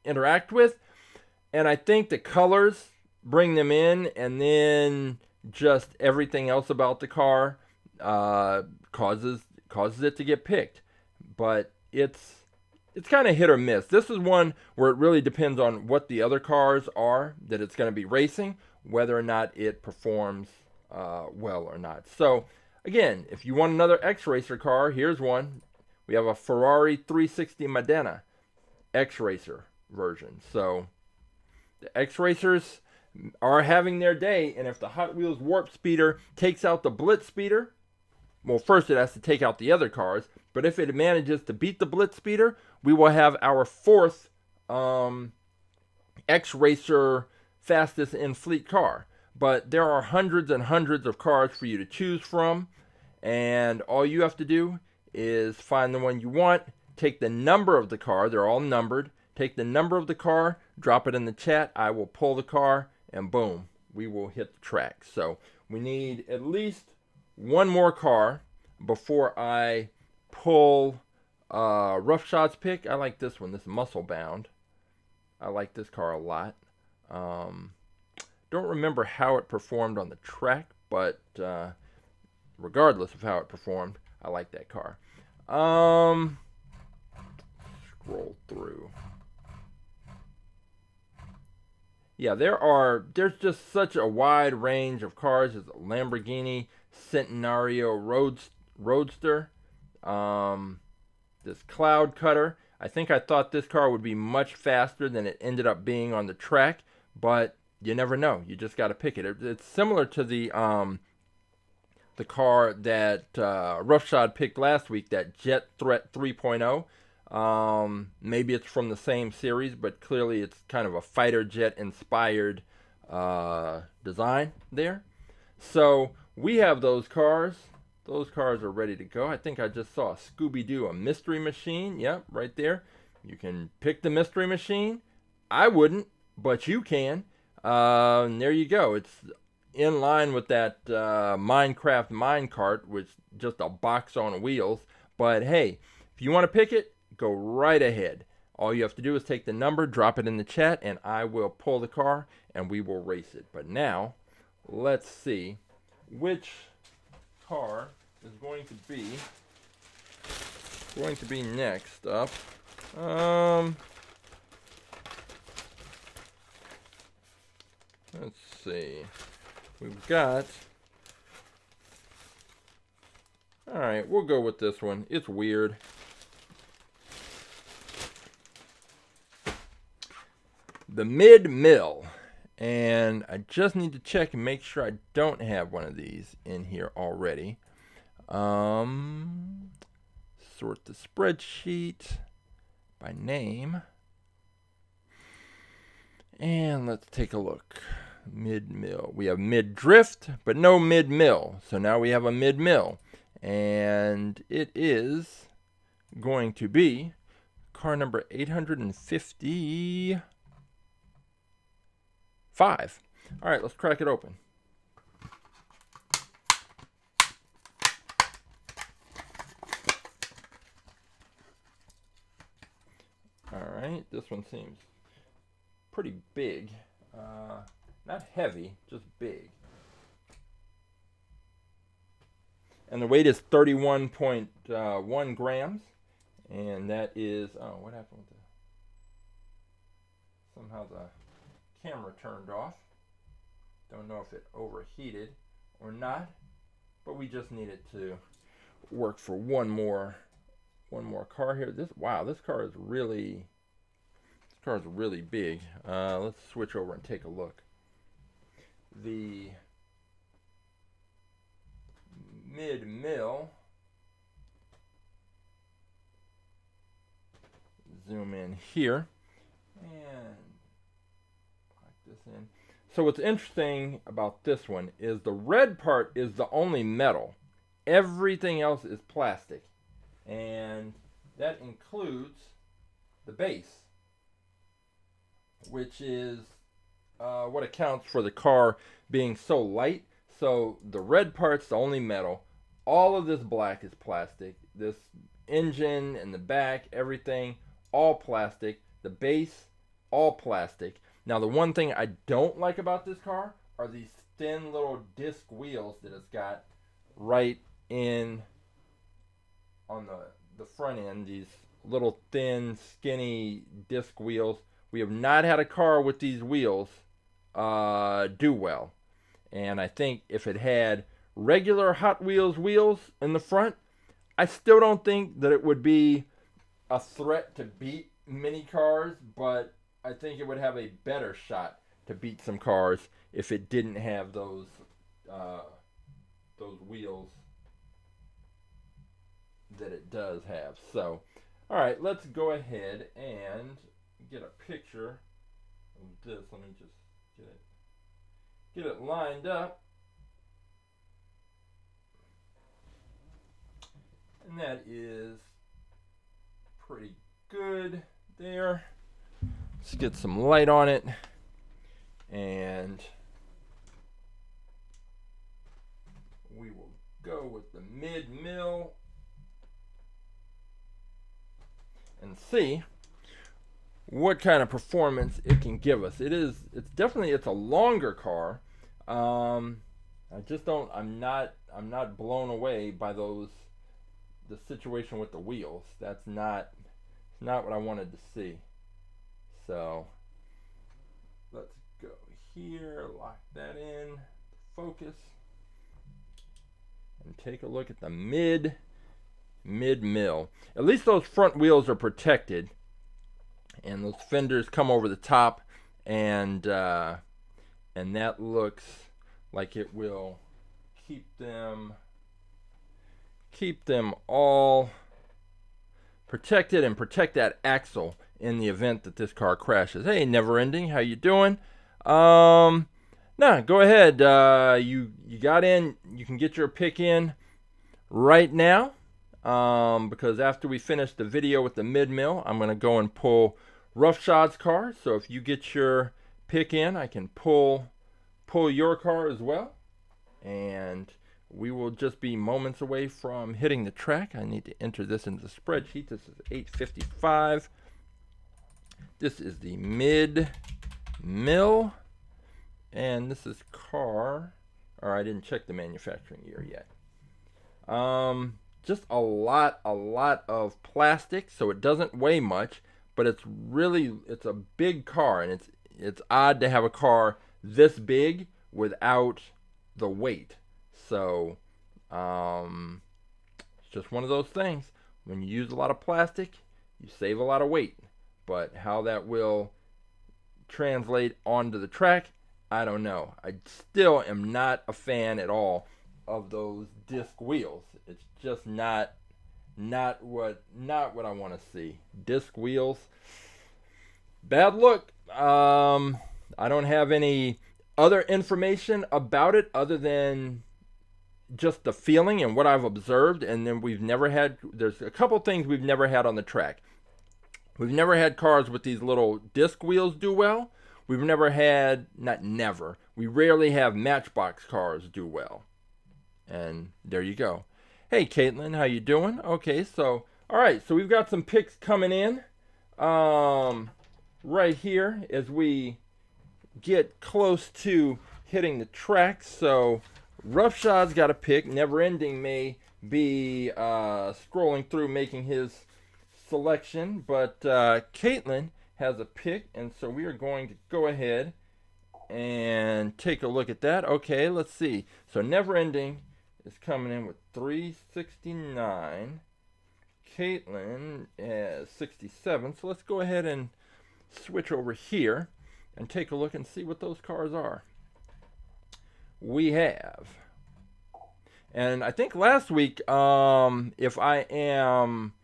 A: interact with, and I think the colors bring them in, and then just everything else about the car causes it to get picked. But it's kind of hit or miss. This is one where it really depends on what the other cars are that it's going to be racing, whether or not it performs well or not. So again, if you want another X-Racer car, here's one. We have a Ferrari 360 Modena X-Racer version. So the X-Racers are having their day, and if the Hot Wheels Warp Speeder takes out the BlitzSpeeder, well, first it has to take out the other cars, but if it manages to beat the BlitzSpeeder, we will have our fourth X-Racer fastest in fleet car. But there are hundreds and hundreds of cars for you to choose from, and all you have to do is find the one you want, take the number of the car, they're all numbered, take the number of the car, drop it in the chat, I will pull the car, and boom, we will hit the track. So we need at least one more car before I pull Rough Shots pick. I like this one, this Muscle Bound. I like this car a lot. Don't remember how it performed on the track, but regardless of how it performed, I like that car. Scroll through. Yeah, there's just such a wide range of cars. There's a Lamborghini Centenario Roadster, this Cloud Cutter. I think I thought this car would be much faster than it ended up being on the track, but you never know. You just got to pick it. It's similar to the car that Roughshod picked last week, that Jet Threat 3.0. Maybe it's from the same series, but clearly it's kind of a fighter jet inspired design there. So we have those cars. Those cars are ready to go. I think I just saw a Scooby-Doo, a mystery machine. Yep, right there. You can pick the mystery machine. I wouldn't, but you can. And there you go. It's in line with that Minecraft minecart, which is just a box on wheels. But hey, if you want to pick it, go right ahead. All you have to do is take the number, drop it in the chat, and I will pull the car and we will race it. But now, let's see which car is going to be next up. Let's see. We've got. All right, we'll go with this one. It's weird. The Mid-Mill. And I just need to check and make sure I don't have one of these in here already. Sort the spreadsheet by name. And let's take a look. Mid-Mill. We have Mid-Drift, but no Mid-Mill. So now we have a Mid-Mill. And it is going to be car number 855. All right, let's crack it open. All right, this one seems pretty big. Not heavy, just big. And the weight is 31.1 grams. And that is, oh, what happened with somehow the camera turned off. Don't know if it overheated or not, but we just need it to work for one more car here. This car is really big. Let's switch over and take a look. The Mid-Mill. Zoom in here and lock this in. So what's interesting about this one is the red part is the only metal. Everything else is plastic. And that includes the base, which is what accounts for the car being so light. So the red part's the only metal. All of this black is plastic. This engine and the back, everything, all plastic. The base, all plastic. Now the one thing I don't like about this car are these thin little disc wheels that it's got right in on the front end. These little thin, skinny disc wheels. We have not had a car with these wheels do well. And I think if it had regular Hot Wheels wheels in the front, I still don't think that it would be a threat to beat many cars, but I think it would have a better shot to beat some cars if it didn't have those wheels that it does have. So, all right, let's go ahead and get a picture of this. Let me just get it lined up. And that is pretty good there. Let's get some light on it. And we will go with the mid-mill and see what kind of performance it can give us. It's a longer car. I'm not blown away by the situation with the wheels. That's not what I wanted to see. So let's go here, lock that in, focus, and take a look at the mid-mill. At least those front wheels are protected, and those fenders come over the top, and that looks like it will keep them all protected and protect that axle in the event that this car crashes. Hey, Never Ending, how you doing? Go ahead. You got in. You can get your pick in right now, because after we finish the video with the mid-mill, I'm going to go and pull Roughshods car. So if you get your pick in, I can pull your car as well, and we will just be moments away from hitting the track. I need to enter this into the spreadsheet. This is 8:55. This is the mid-mill, and this is car, or I didn't check the manufacturing year yet. Just a lot of plastic, so it doesn't weigh much, but it's a big car, and it's odd to have a car this big without the weight. So it's just one of those things. When you use a lot of plastic, you save a lot of weight. But how that will translate onto the track, I don't know. I still am not a fan at all of those disc wheels. It's just not what I want to see. Disc wheels, bad look. I don't have any other information about it other than just the feeling and what I've observed. And then there's a couple things we've never had on the track. We've never had cars with these little disc wheels do well. We rarely have Matchbox cars do well. And there you go. Hey, Caitlin, how you doing? Okay, so, all right, so we've got some picks coming in right here as we get close to hitting the track. So Roughshod's got a pick. Never Ending may be scrolling through making his selection, but Caitlin has a pick, and so we are going to go ahead and take a look at that. Okay, let's see. So Never Ending is coming in with 369. Caitlin has 67. So let's go ahead and switch over here and take a look and see what those cars are. We have, and I think last week, if I am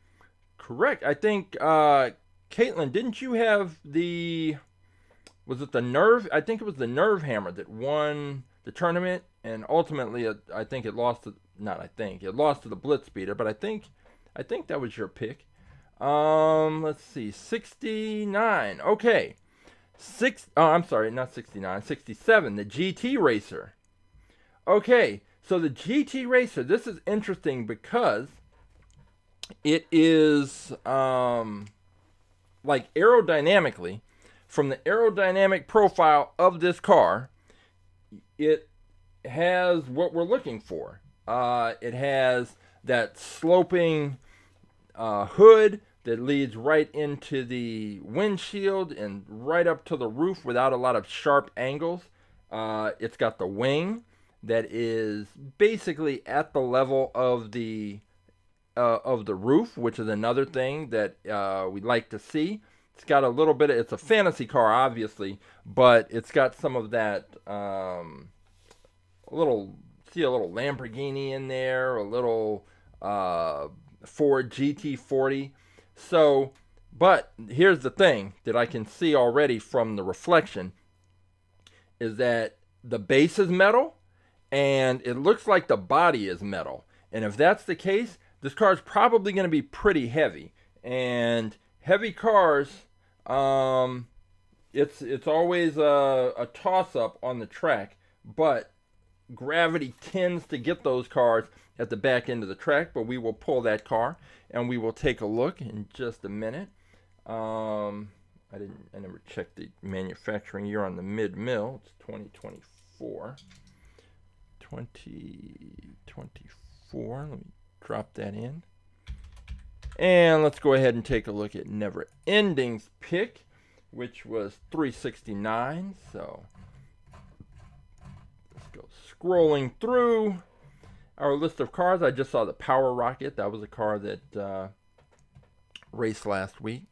A: correct, I think Caitlin, didn't you have was it the Nerve? I think it was the Nerve Hammer that won the tournament, and ultimately I think it lost to, it lost to the BlitzSpeeder, but I think that was your pick. Let's see, 69. Okay. I'm sorry, not 69, 67, the GT Racer. Okay, so the GT Racer, this is interesting because it is like aerodynamically, from the aerodynamic profile of this car, it has what we're looking for. It has that sloping hood that leads right into the windshield and right up to the roof without a lot of sharp angles. It's got the wing that is basically at the level of the roof, which is another thing that we'd like to see. It's got a little bit of, it's a fantasy car, obviously, but it's got some of that, a little Lamborghini in there, a little Ford GT40. So, but here's the thing that I can see already from the reflection is that the base is metal and it looks like the body is metal. And if that's the case, this car is probably going to be pretty heavy. And heavy cars, it's always a toss-up on the track, but gravity tends to get those cars at the back end of the track. But we will pull that car and we will take a look in just a minute. I never checked the manufacturing year on the mid-mill. It's 2024. 2024. Let me drop that in. And let's go ahead and take a look at Never Ending's pick, which was 369. So let's go scrolling through our list of cars. I just saw the Power Rocket. That was a car that raced last week.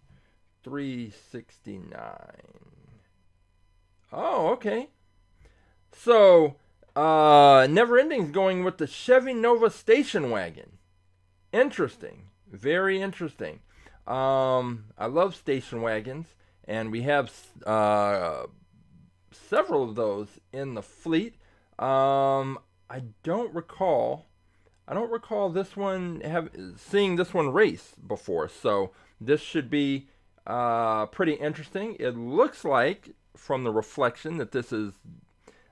A: 369. Oh, okay. So Never Ending's going with the Chevy Nova Station Wagon. Interesting. Very interesting. I love station wagons, and we have several of those in the fleet. I don't recall this one seeing this one race before, so this should be pretty interesting. It looks like from the reflection that this is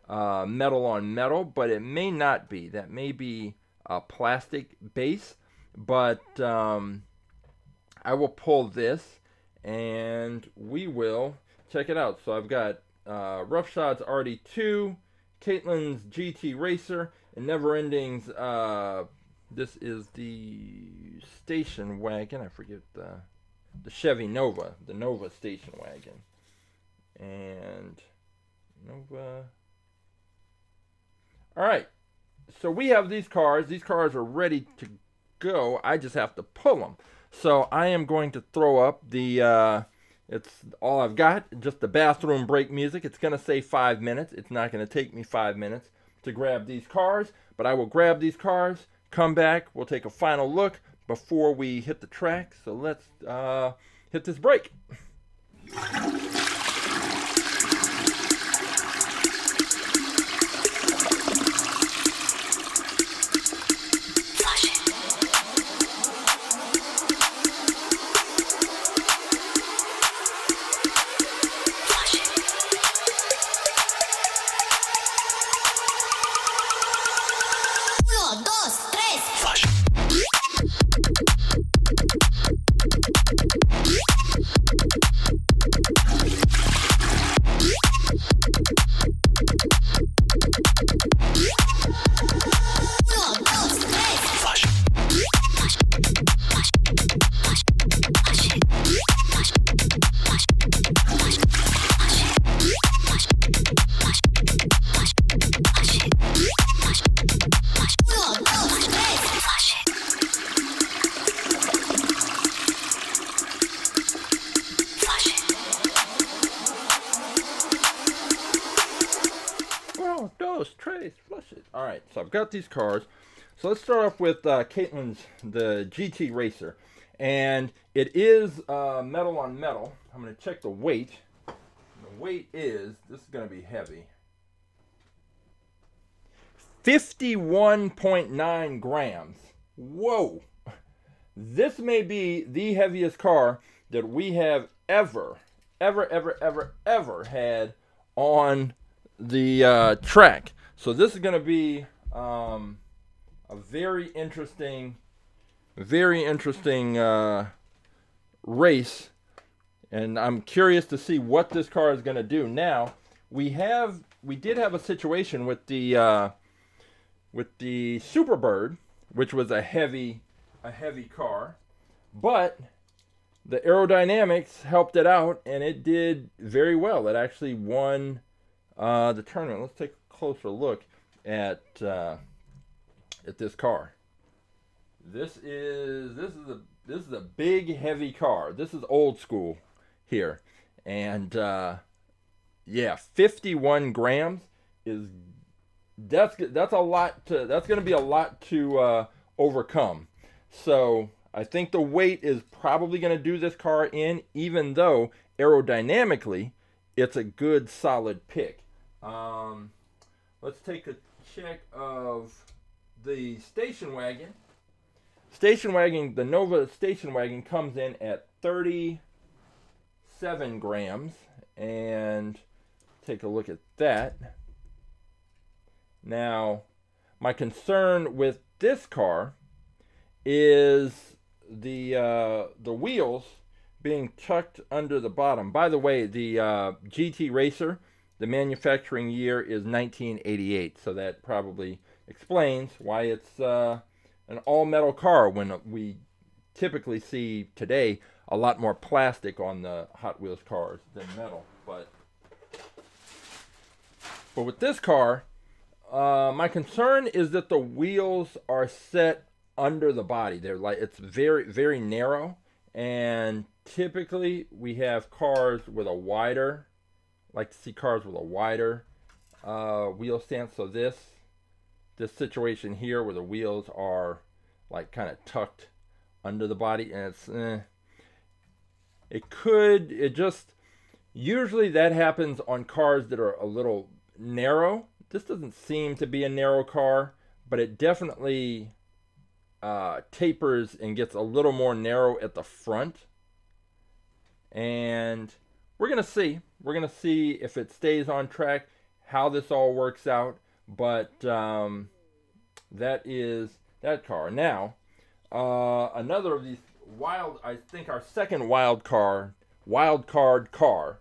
A: metal on metal, but it may not be. That may be a plastic base, but I will pull this and we will check it out. So I've got Roughshods RD2, Caitlin's GT Racer, and Never Ending's, this is the station wagon. I forget the Chevy Nova, the Nova Station Wagon. And Nova. Alright, so we have these cars. These cars are ready to go. I just have to pull them. So I am going to throw up the, it's all I've got, just the bathroom break music. It's going to say 5 minutes. It's not going to take me 5 minutes to grab these cars, but I will grab these cars, come back, we'll take a final look before we hit the track. So let's hit this break. Alright, so I've got these cars. So let's start off with Caitlin's, the GT Racer. And it is metal on metal. I'm going to check the weight. The weight is, this is going to be heavy, 51.9 grams. Whoa! This may be the heaviest car that we have ever had on the track. So this is going to be a very interesting race, and I'm curious to see what this car is going to do. Now we did have a situation with the Superbird, which was a heavy car, but the aerodynamics helped it out, and it did very well. It actually won the tournament. Let's take a closer look at this car. This is a big, heavy car. This is old school here, and yeah, 51 grams is that's a lot to that's going to be a lot to overcome. So I think the weight is probably going to do this car in, even though aerodynamically it's a good solid pick. Let's take a check of the station wagon. The Nova Station Wagon comes in at 37 grams, and take a look at that. Now, my concern with this car is the wheels being tucked under the bottom. By the way, the GT Racer, the manufacturing year is 1988, so that probably explains why it's an all-metal car when we typically see today a lot more plastic on the Hot Wheels cars than metal. But with this car, my concern is that the wheels are set under the body. They're like, it's very, very narrow, and typically we have cars with a wider, like to see cars with a wider wheel stance. So this situation here where the wheels are like kind of tucked under the body, and usually that happens on cars that are a little narrow. This doesn't seem to be a narrow car, but it definitely tapers and gets a little more narrow at the front. And we're gonna see if it stays on track, how this all works out. But that is that car. Now, another of these I think our second wild card car.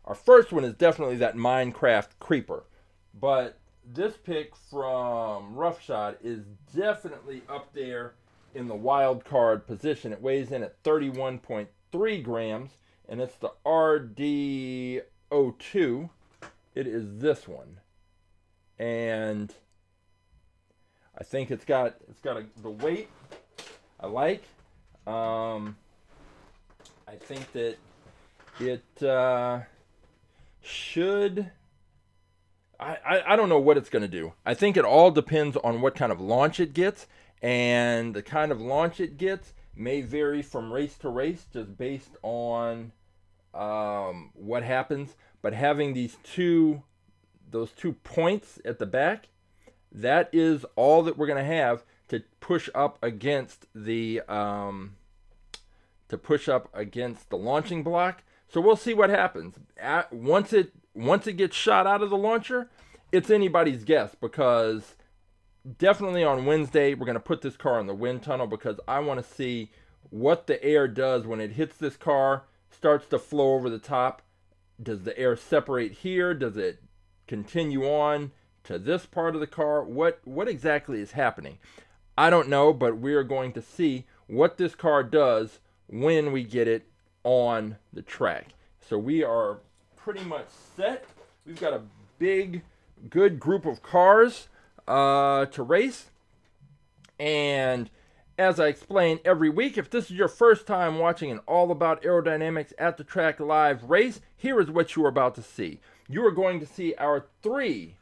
A: Our first one is definitely that Minecraft Creeper, but this pick from Roughshod is definitely up there in the wild card position. It weighs in at 31.3 grams, and it's the RD02. It is this one, and I think it's got the weight I like. I think that it should. I don't know what it's going to do. I think it all depends on what kind of launch it gets, and the kind of launch it gets may vary from race to race just based on what happens. But having those two points at the back, that is all that we're going to have to push up against the launching block. So we'll see what happens. Once it gets shot out of the launcher, it's anybody's guess, because definitely on Wednesday we're going to put this car in the wind tunnel, because I want to see what the air does when it hits this car, starts to flow over the top. Does the air separate here? Does it continue on to this part of the car? What exactly is happening? I don't know, but we are going to see what this car does when we get it on the track. So we are pretty much set. We've got a big, good group of cars to race. And as I explain every week, if this is your first time watching an all about aerodynamics at the track live race, here is what you are about to see. You are going to see our 3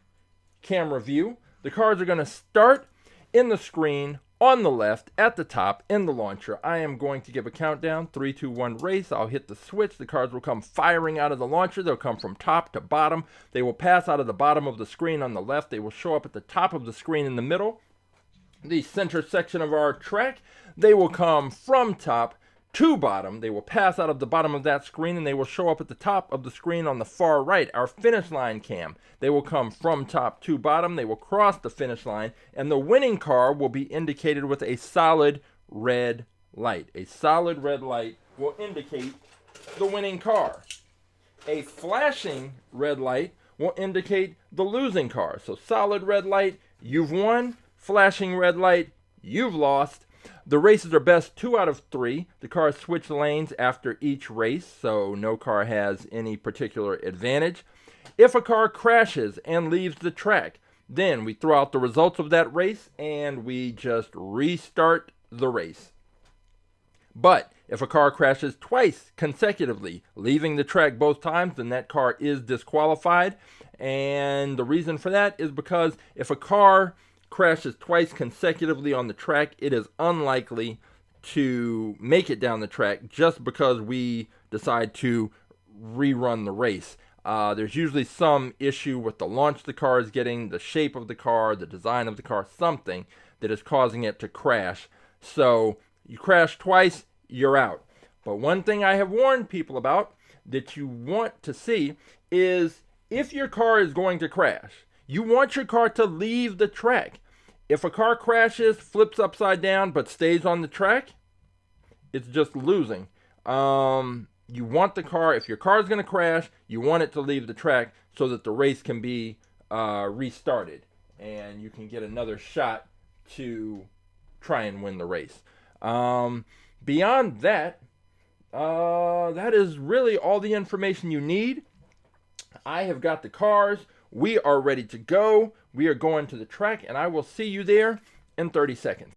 A: camera view. The cars are going to start in the screen on the left at the top in the launcher. I am going to give a countdown. 3, 2, 1, race. I'll hit the switch. The cars will come firing out of the launcher. They'll come from top to bottom. They will pass out of the bottom of the screen on the left. They will show up at the top of the screen in the middle, the center section of our track. They will come from top to bottom. They will pass out of the bottom of that screen, and they will show up at the top of the screen on the far right, our finish line cam. They will come from top to bottom. They will cross the finish line, and the winning car will be indicated with a solid red light. A solid red light will indicate the winning car. A flashing red light will indicate the losing car. So solid red light, you've won. Flashing red light, you've lost. The races are best 2 out of 3. The cars switch lanes after each race, so no car has any particular advantage. If a car crashes and leaves the track, then we throw out the results of that race and we just restart the race. But if a car crashes twice consecutively, leaving the track both times, then that car is disqualified. And the reason for that is because if a car crashes twice consecutively on the track, it is unlikely to make it down the track just because we decide to rerun the race. There's usually some issue with the launch the car is getting, the shape of the car, the design of the car, something that is causing it to crash. So you crash twice, you're out. But one thing I have warned people about that you want to see is if your car is going to crash, you want your car to leave the track. If a car crashes, flips upside down, but stays on the track, it's just losing. You want the car, if your car is going to crash, you want it to leave the track so that the race can be restarted. And you can get another shot to try and win the race. Beyond that, that is really all the information you need. I have got the cars. We are ready to go. We are going to the track, and I will see you there in 30 seconds.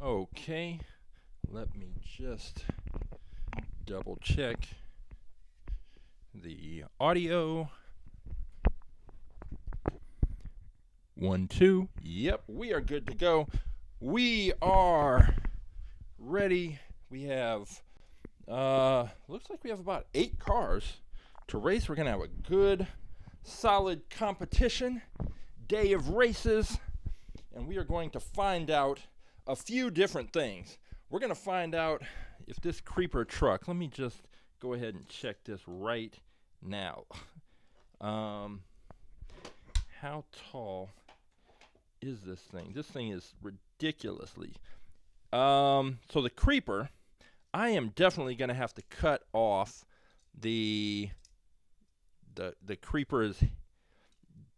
A: Okay, let me just double check the audio. 1, 2. Yep, we are good to go. We are ready. We have, looks like we have about 8 cars to race. We're going to have a good, solid competition, day of races, and we are going to find out a few different things. We're going to find out if this creeper truck, let me just go ahead and check this right now. How tall is this thing? This thing is ridiculously. So the creeper, I am definitely going to have to cut off the creeper's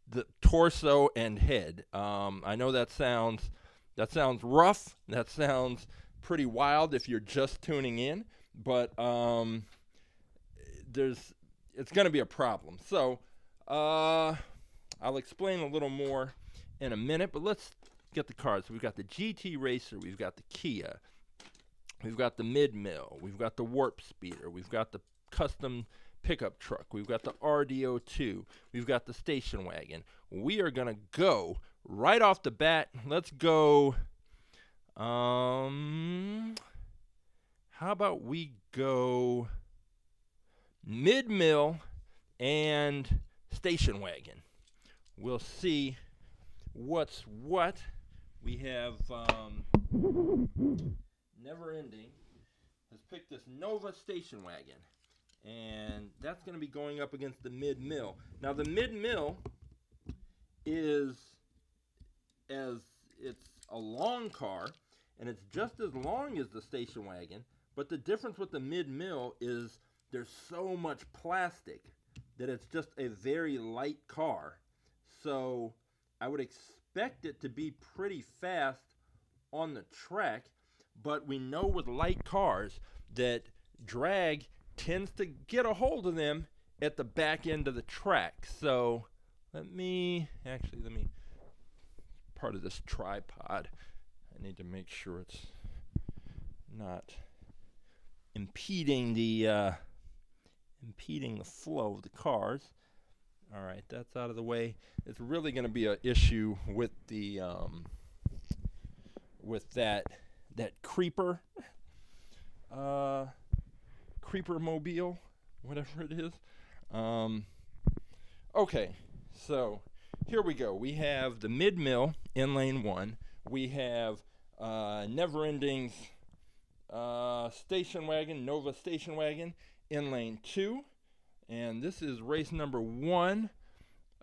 A: the torso and head. I know that sounds rough. That sounds pretty wild if you're just tuning in, but it's going to be a problem. So I'll explain a little more in a minute, but let's get the cars. So we've got the GT Racer, we've got the Kia, we've got the Mid-Mill, we've got the BlitzSpeeder, we've got the custom pickup truck, we've got the RDO2, we've got the station wagon. We are going to go right off the bat. Let's go, how about we go Mid-Mill and station wagon. We'll see what's what. We have Never Ending has picked this Nova Station Wagon, and that's going to be going up against the Mid-Mill. Now the Mid-Mill is it's a long car, and it's just as long as the station wagon, but the difference with the Mid-Mill is there's so much plastic that it's just a very light car. So I would expect it to be pretty fast on the track, but we know with light cars that drag tends to get a hold of them at the back end of the track. So let me part of this tripod, I need to make sure it's not impeding the flow of the cars. All right, that's out of the way. It's really going to be an issue with the with that creeper mobile, whatever it is. Okay, so here we go. We have the mid-mill in lane 1. We have Never Ending's station wagon, Nova Station Wagon in lane 2. And this is race number 1.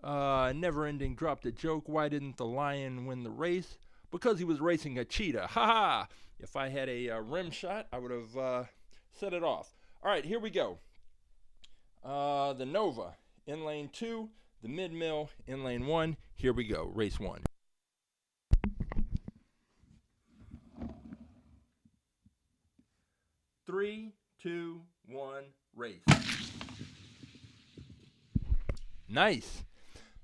A: Never Ending dropped a joke. Why didn't the lion win the race? Because he was racing a cheetah. Ha ha! If I had a rim shot, I would have set it off. All right, here we go. The Nova in lane 2, the mid-mill in lane 1. Here we go, race 1. Three, two, one, race. Nice.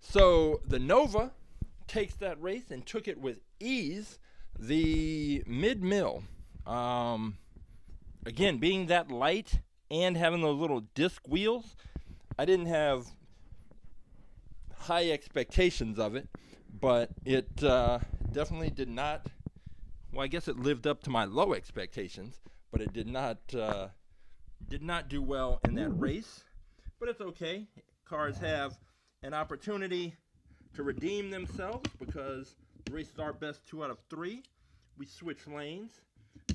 A: So the Nova takes that race and took it with ease. The mid-mill, again, being that light and having those little disc wheels, I didn't have high expectations of it, but it definitely did not, well, I guess it lived up to my low expectations, but it did not do well in that race. But it's okay. Cars have an opportunity to redeem themselves because the race is our best 2 out of 3. We switch lanes.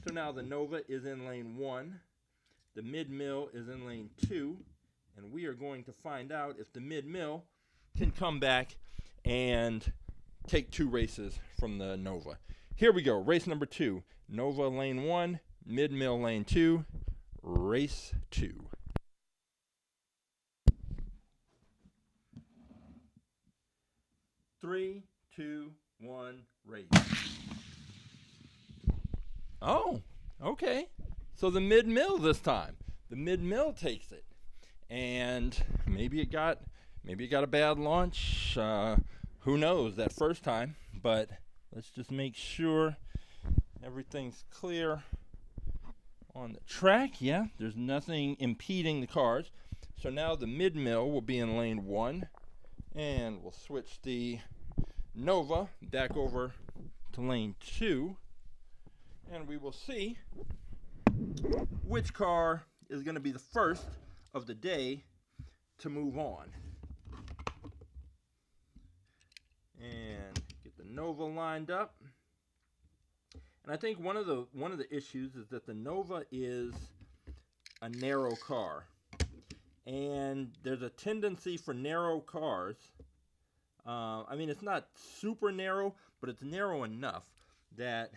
A: So now the Nova is in lane 1. The mid-mill is in lane 2. And we are going to find out if the mid-mill can come back and take 2 races from the Nova. Here we go. Race number 2. Nova lane 1, mid-mill lane 2, race 2. Three, two, one, race. Oh, okay. So the mid-mill this time. The mid-mill takes it. And maybe it got a bad launch. Who knows that first time. But let's just make sure everything's clear on the track. Yeah, there's nothing impeding the cars. So now the mid-mill will be in lane 1. And we'll switch the Nova back over to lane 2. And we will see which car is going to be the first of the day to move on. And get the Nova lined up. And I think one of the issues is that the Nova is a narrow car. And there's a tendency for narrow cars. I mean, it's not super narrow, but it's narrow enough that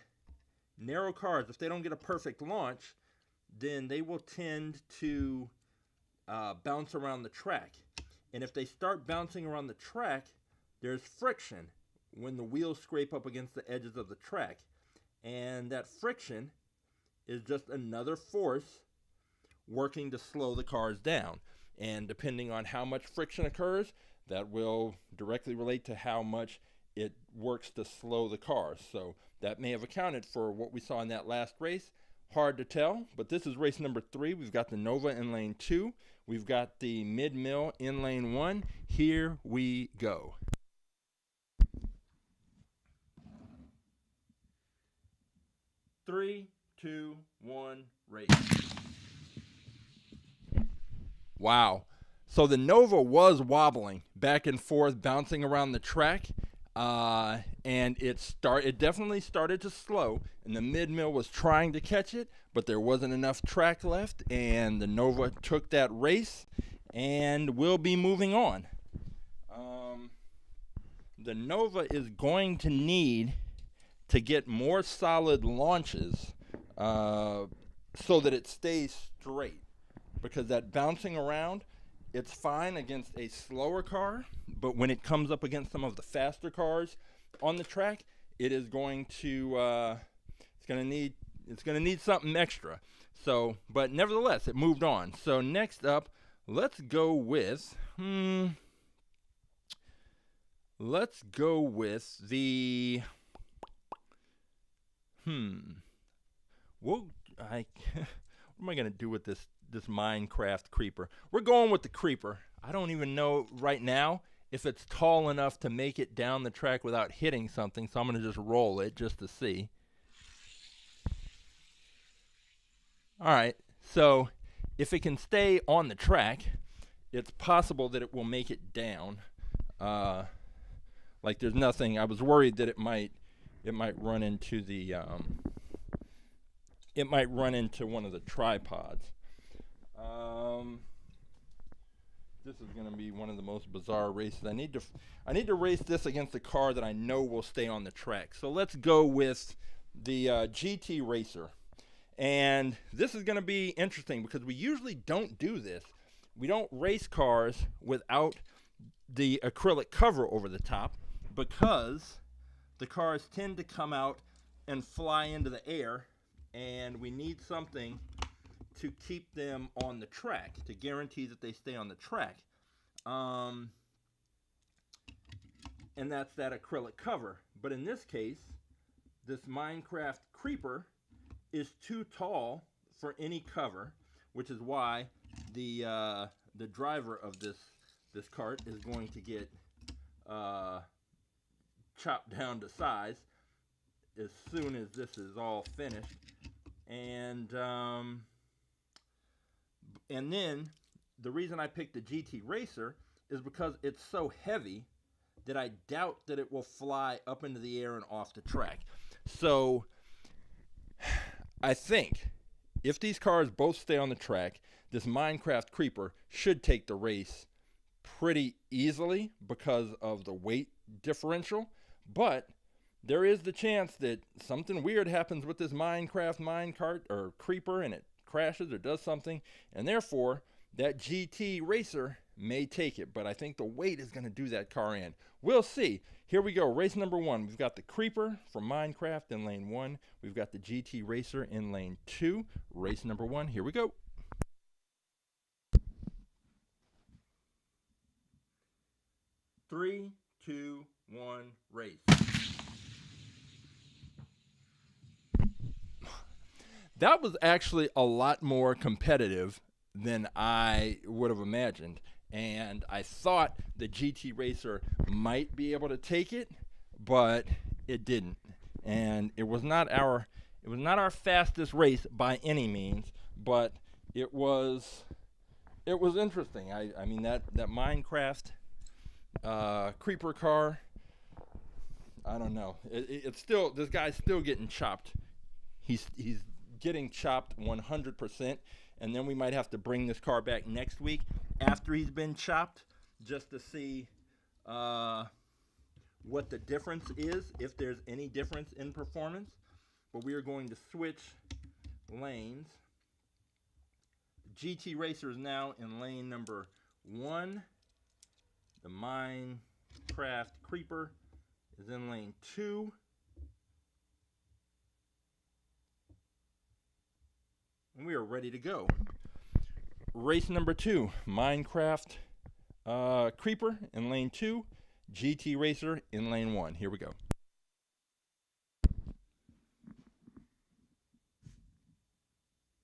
A: narrow cars, if they don't get a perfect launch, then they will tend to bounce around the track. And if they start bouncing around the track, there's friction when the wheels scrape up against the edges of the track. And that friction is just another force working to slow the cars down. And depending on how much friction occurs, that will directly relate to how much it works to slow the cars. So that may have accounted for what we saw in that last race. Hard to tell, but this is race number 3. We've got the Nova in lane 2. We've got the mid-mill in lane 1. Here we go. Three, two, one, race. Wow. So the Nova was wobbling back and forth, bouncing around the track. And it definitely started to slow, and the mid-mill was trying to catch it, but there wasn't enough track left, and the Nova took that race and will be moving on. The Nova is going to need to get more solid launches so that it stays straight, because that bouncing around, it's fine against a slower car, but when it comes up against some of the faster cars on the track, it is going to it's going to need something extra. So, but nevertheless, it moved on. So next up, let's go with the what am I going to do with this Minecraft creeper? We're going with the creeper. I don't even know right now if it's tall enough to make it down the track without hitting something, so I'm going to just roll it just to see. Alright, so if it can stay on the track, it's possible that it will make it down. like there's nothing. I was worried that it might run into the it might run into one of the tripods. This is going to be one of the most bizarre races. I need to race this against a car that I know will stay on the track. So let's go with the GT Racer. And this is going to be interesting because we usually don't do this. We don't race cars without the acrylic cover over the top because the cars tend to come out and fly into the air, and we need something to keep them on the track, to guarantee that they stay on the track. And that's that acrylic cover. But in this case, this Minecraft Creeper is too tall for any cover, which is why the driver of this cart is going to get chopped down to size as soon as this is all finished. And then the reason I picked the GT Racer is because it's so heavy that I doubt that it will fly up into the air and off the track. So I think if these cars both stay on the track, this Minecraft Creeper should take the race pretty easily because of the weight differential. But there is the chance that something weird happens with this Minecraft minecart or Creeper and it crashes or does something, and therefore that GT Racer may take it. But I think the weight is going to do that car in. We'll see. Here we go. Race number 1. We've got the Creeper from Minecraft in lane 1. We've got the GT Racer in lane 2. Race number 1. Here we go. Three, two, one, race. That was actually a lot more competitive than I would have imagined. And I thought the GT Racer might be able to take it, but it didn't. And it was not our fastest race by any means, but it was interesting. I mean that Minecraft Creeper car, I don't know. It's still, this guy's still getting chopped. He's getting chopped 100%, and then we might have to bring this car back next week after he's been chopped just to see what the difference is, if there's any difference in performance. But we are going to switch lanes. GT Racer is now in lane number 1. The Minecraft Creeper is in lane 2. And we are ready to go. Race number 2, Minecraft Creeper in lane 2, GT Racer in lane 1. Here we go.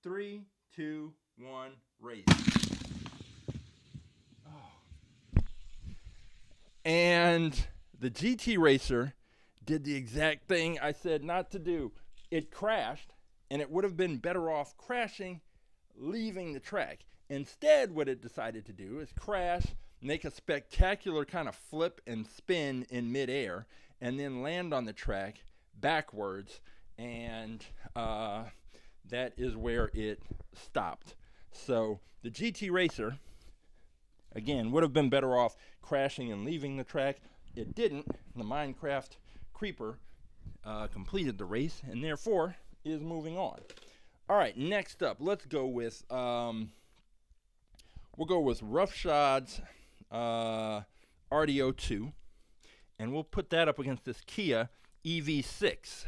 A: Three, two, one, race. Oh. And the GT Racer did the exact thing I said not to do. It crashed, and it would have been better off crashing, leaving the track. Instead, what it decided to do is crash, make a spectacular kind of flip and spin in midair, and then land on the track backwards, and that is where it stopped. So the GT Racer, again, would have been better off crashing and leaving the track. It didn't. The Minecraft Creeper completed the race, and therefore is moving on. All right, next up, let's go with we'll go with Roughshod's RDO2, and we'll put that up against this Kia EV6.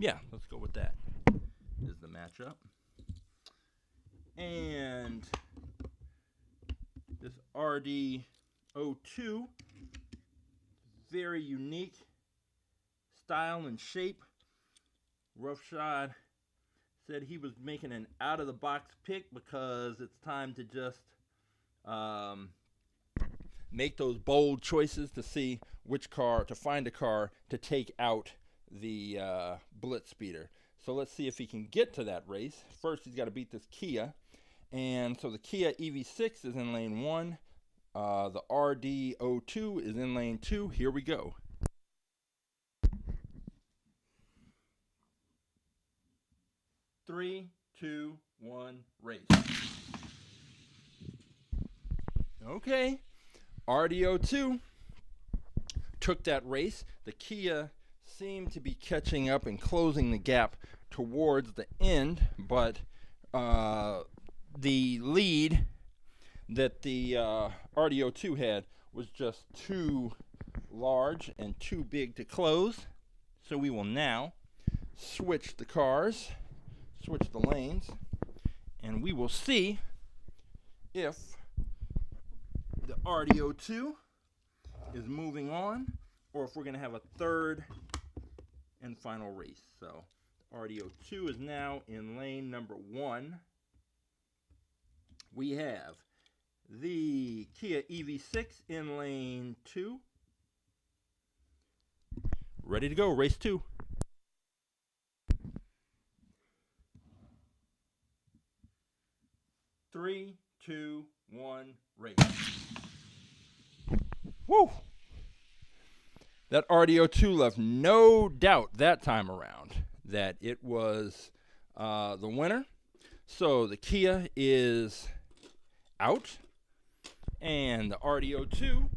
A: Yeah, let's go with that. Is the matchup. And this RDO2, very unique style and shape. Roughshod said he was making an out-of-the-box pick because it's time to just make those bold choices to see which car, to find a car to take out the BlitzSpeeder. So let's see if he can get to that race. First, he's got to beat this Kia. And so the Kia EV6 is in lane 1. The RD02 is in lane 2. Here we go. Three, two, one, race. Okay, RD02 took that race. The Kia seemed to be catching up and closing the gap towards the end, but the lead that the RD02 had was just too large and too big to close. So we will now switch the cars, switch the lanes, and we will see if the RD02 is moving on or if we're going to have a third and final race. So RD02 is now in lane number 1. We have the Kia EV6 in lane 2. Ready to go, race 2. Three, two, one, race. Woo! That RD02 left no doubt that time around that it was the winner. So the Kia is out, and the RD02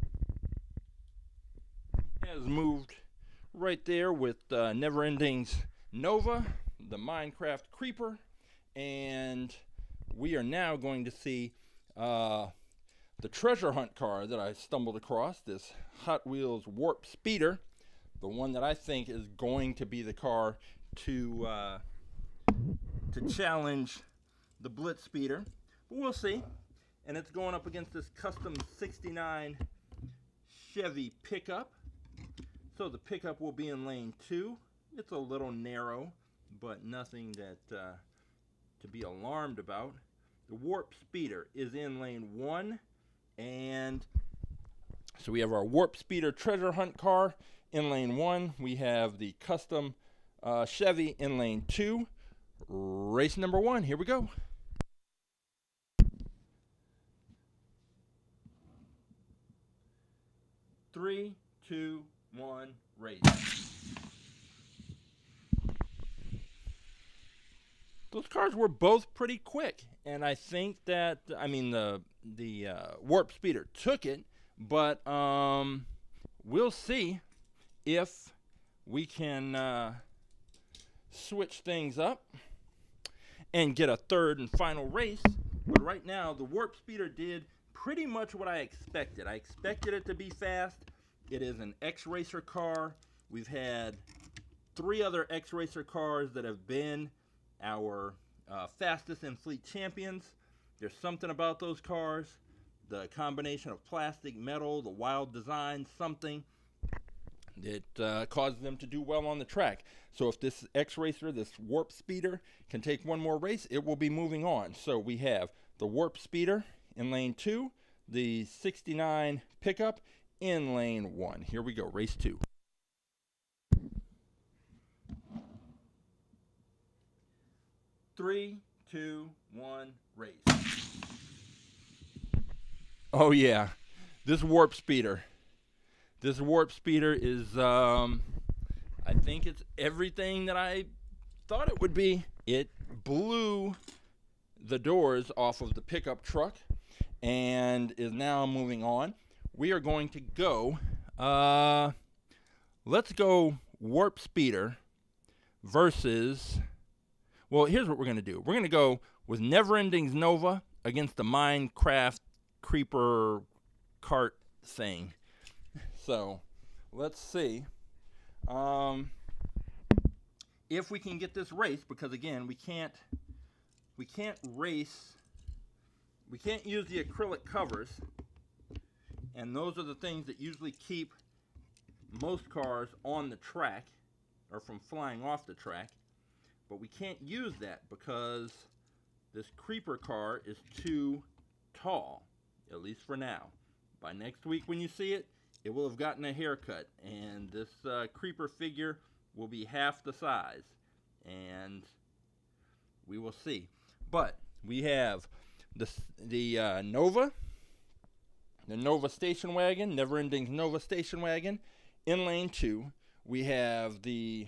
A: has moved right there with Never Ending's Nova, the Minecraft Creeper, and we are now going to see the treasure hunt car that I stumbled across, this Hot Wheels Warp Speeder, the one that I think is going to be the car to challenge the BlitzSpeeder, but we'll see. And it's going up against this custom 69 Chevy pickup. So the pickup will be in lane 2. It's a little narrow, but nothing that to be alarmed about. The Warp Speeder is in lane 1, and so we have our Warp Speeder treasure hunt car in lane 1. We have the custom Chevy in lane 2. Race number 1, here we go. Three, two, one, race. Those cars were both pretty quick, and I think that, I mean, the Warp Speeder took it, but we'll see if we can switch things up and get a third and final race. But right now, the Warp Speeder did pretty much what I expected. I expected it to be fast. It is an X-Racer car. We've had 3 other X-Racer cars that have been our fastest in fleet champions. There's something about those cars, the combination of plastic, metal, the wild design, something that causes them to do well on the track. So if this X-Racer, this Warp Speeder, can take one more race, it will be moving on. So we have the Warp Speeder in lane 2, the 69 pickup in lane 1. Here we go, race 2. Three, two, one, race. Oh yeah, this Warp Speeder. This Warp Speeder is, I think it's everything that I thought it would be. It blew the doors off of the pickup truck and is now moving on. We are going to go, let's go Warp Speeder versus, well, here's what we're going to do. We're going to go with Never Ending's Nova against the Minecraft Creeper cart thing. So, let's see if we can get this race, because again, we can't race, we can't use the acrylic covers, and those are the things that usually keep most cars on the track or from flying off the track. But we can't use that because this creeper car is too tall, at least for now. By next week when you see it, it will have gotten a haircut, and this creeper figure will be half the size, and we will see. But we have the Nova the Nova Station Wagon, never-ending Nova Station Wagon. In lane 2, we have the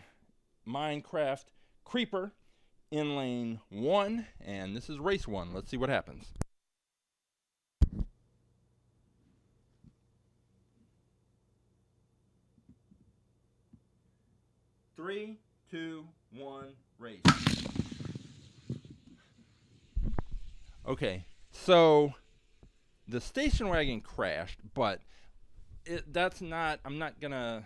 A: Minecraft Creeper in lane 1, and this is race 1. Let's see what happens. Three, two, one, race. Okay, so the station wagon crashed, but I'm not gonna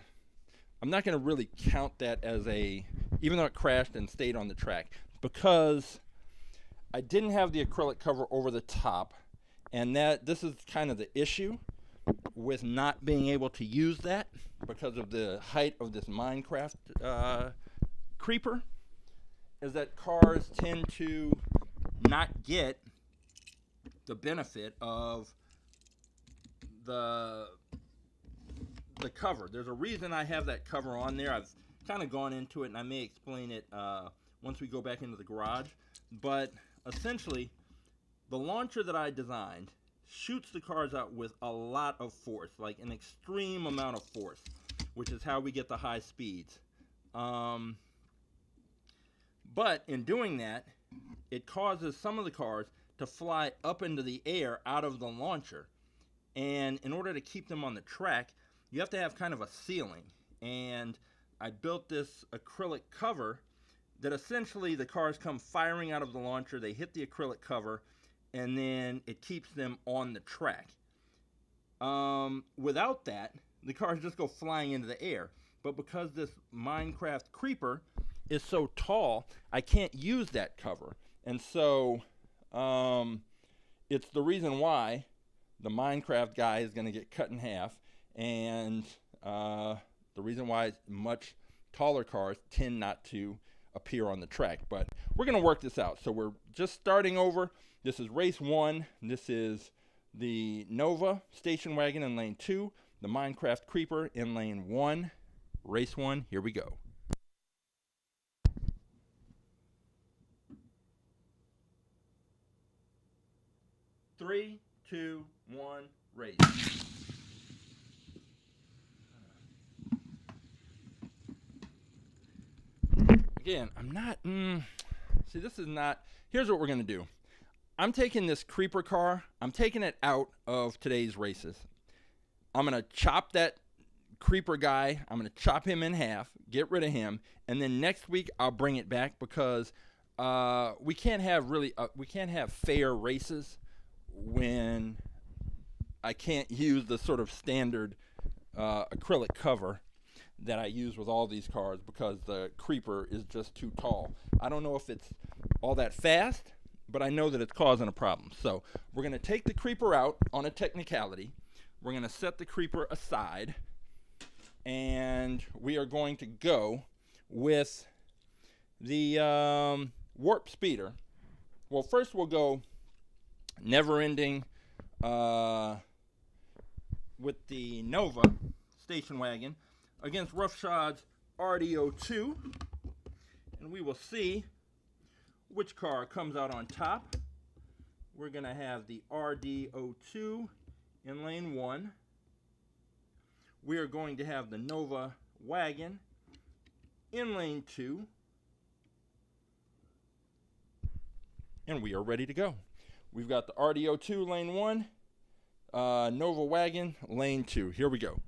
A: really count that as even though it crashed and stayed on the track, because I didn't have the acrylic cover over the top, and this is kind of the issue with not being able to use that because of the height of this Minecraft creeper, is that cars tend to not get the benefit of the cover. There's a reason I have that cover on there. I've kind of gone into it, and I may explain it once we go back into the garage. But essentially, the launcher that I designed shoots the cars out with a lot of force, like an extreme amount of force, which is how we get the high speeds. But in doing that, it causes some of the cars to fly up into the air out of the launcher. And in order to keep them on the track, you have to have kind of a ceiling. And I built this acrylic cover that essentially the cars come firing out of the launcher, they hit the acrylic cover, and then it keeps them on the track. Without that, the cars just go flying into the air. But because this Minecraft creeper is so tall, I can't use that cover. And so it's the reason why the Minecraft guy is going to get cut in half, and the reason why much taller cars tend not to appear on the track. But we're going to work this out. So we're just starting over. This is race 1. This is the Nova Station Wagon in lane 2, the Minecraft Creeper in lane 1. Race 1, here we go. Three, two, one, race. Again, I'm not, see, this is not, here's what we're going to do. I'm taking this creeper car, I'm taking it out of today's races. I'm going to chop that creeper guy, I'm going to chop him in half, get rid of him, and then next week I'll bring it back, because we can't have fair races when I can't use the sort of standard acrylic cover that I use with all these cars, because the creeper is just too tall. I don't know if it's all that fast, but I know that it's causing a problem. So we're going to take the creeper out on a technicality. We're going to set the creeper aside, and we are going to go with the warp speeder. Well, first we'll go never-ending with the Nova Station Wagon against Roughshod's RD02, and we will see which car comes out on top. We're going to have the RD02 in lane 1. We are going to have the Nova Wagon in lane 2, and we are ready to go. We've got the RD02 lane 1, Nova Wagon lane 2. Here we go.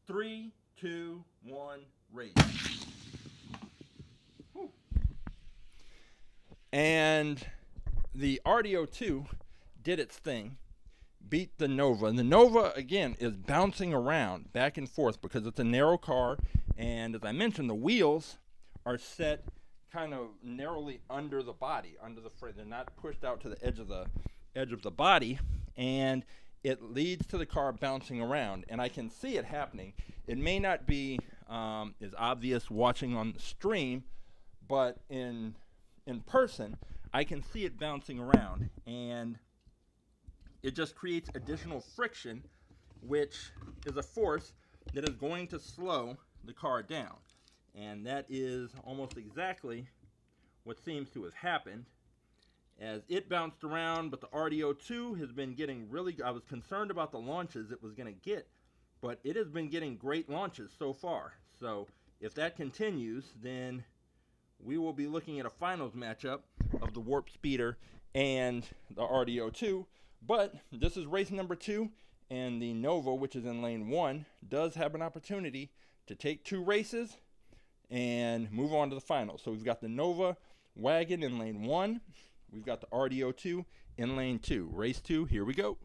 A: Three, two, one, race. Whew. And the RD02 did its thing, beat the Nova. And the Nova, again, is bouncing around back and forth because it's a narrow car. And as I mentioned, the wheels are set kind of narrowly under the body, under the frame. They're not pushed out to the edge of the body, and it leads to the car bouncing around. And I can see it happening. It may not be as obvious watching on the stream, but in person, I can see it bouncing around, and it just creates additional friction, which is a force that is going to slow the car down. And that is almost exactly what seems to have happened, as it bounced around, but the RDO2 has been getting really, I was concerned about the launches it was going to get, but it has been getting great launches so far. So if that continues, then we will be looking at a finals matchup of the BlitzSpeeder and the RDO2. But this is race number 2, and the Nova, which is in lane 1, does have an opportunity to take 2 races and move on to the finals. So we've got the Nova Wagon in lane 1. We've got the RDO2 in lane 2. Race 2, here we go.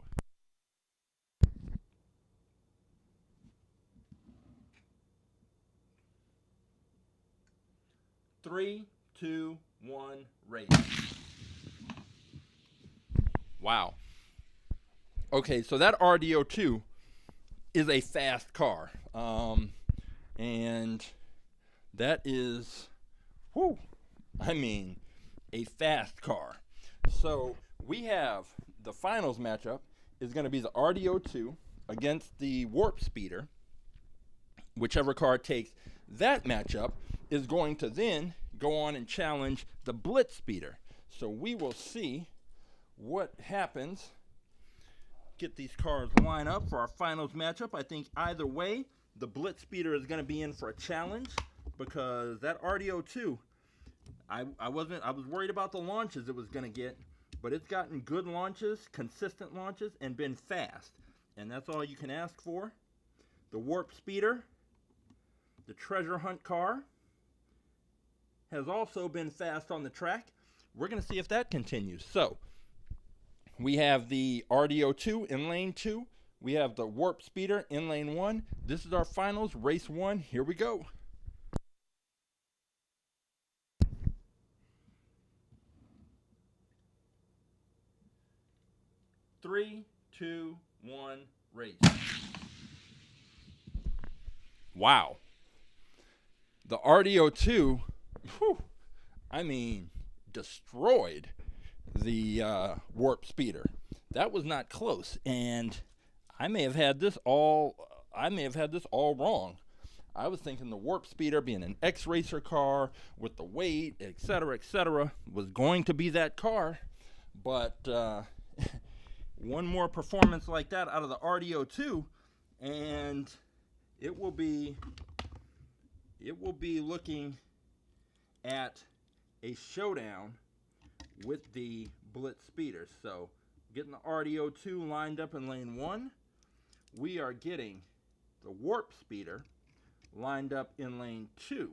A: Three, two, one, race. Wow. Okay, so that RDO2 is a fast car. And that is, whew, I mean, a fast car. So we have the finals matchup is going to be the RDO2 against the BlitzSpeeder. Whichever car takes that matchup is going to then go on and challenge the BlitzSpeeder. So we will see what happens. Get these cars lined up for our finals matchup. I think either way, the BlitzSpeeder is going to be in for a challenge, because that RDO2, I was worried about the launches it was going to get, but it's gotten good launches, consistent launches, and been fast. And that's all you can ask for. The BlitzSpeeder, the treasure hunt car, has also been fast on the track. We're going to see if that continues. So we have the RDO2 in lane 2. We have the BlitzSpeeder in lane 1. This is our finals, race 1. Here we go. Three, two, one, race. Wow. The RDO2, whew, I mean, destroyed the BlitzSpeeder. That was not close, and I may have had this all wrong. I was thinking the BlitzSpeeder, being an X-Racer car with the weight, etc., was going to be that car, but one more performance like that out of the RDO2, and it will be looking at a showdown with the BlitzSpeeder. So getting the RDO2 lined up in lane 1. We are getting the BlitzSpeeder lined up in lane 2.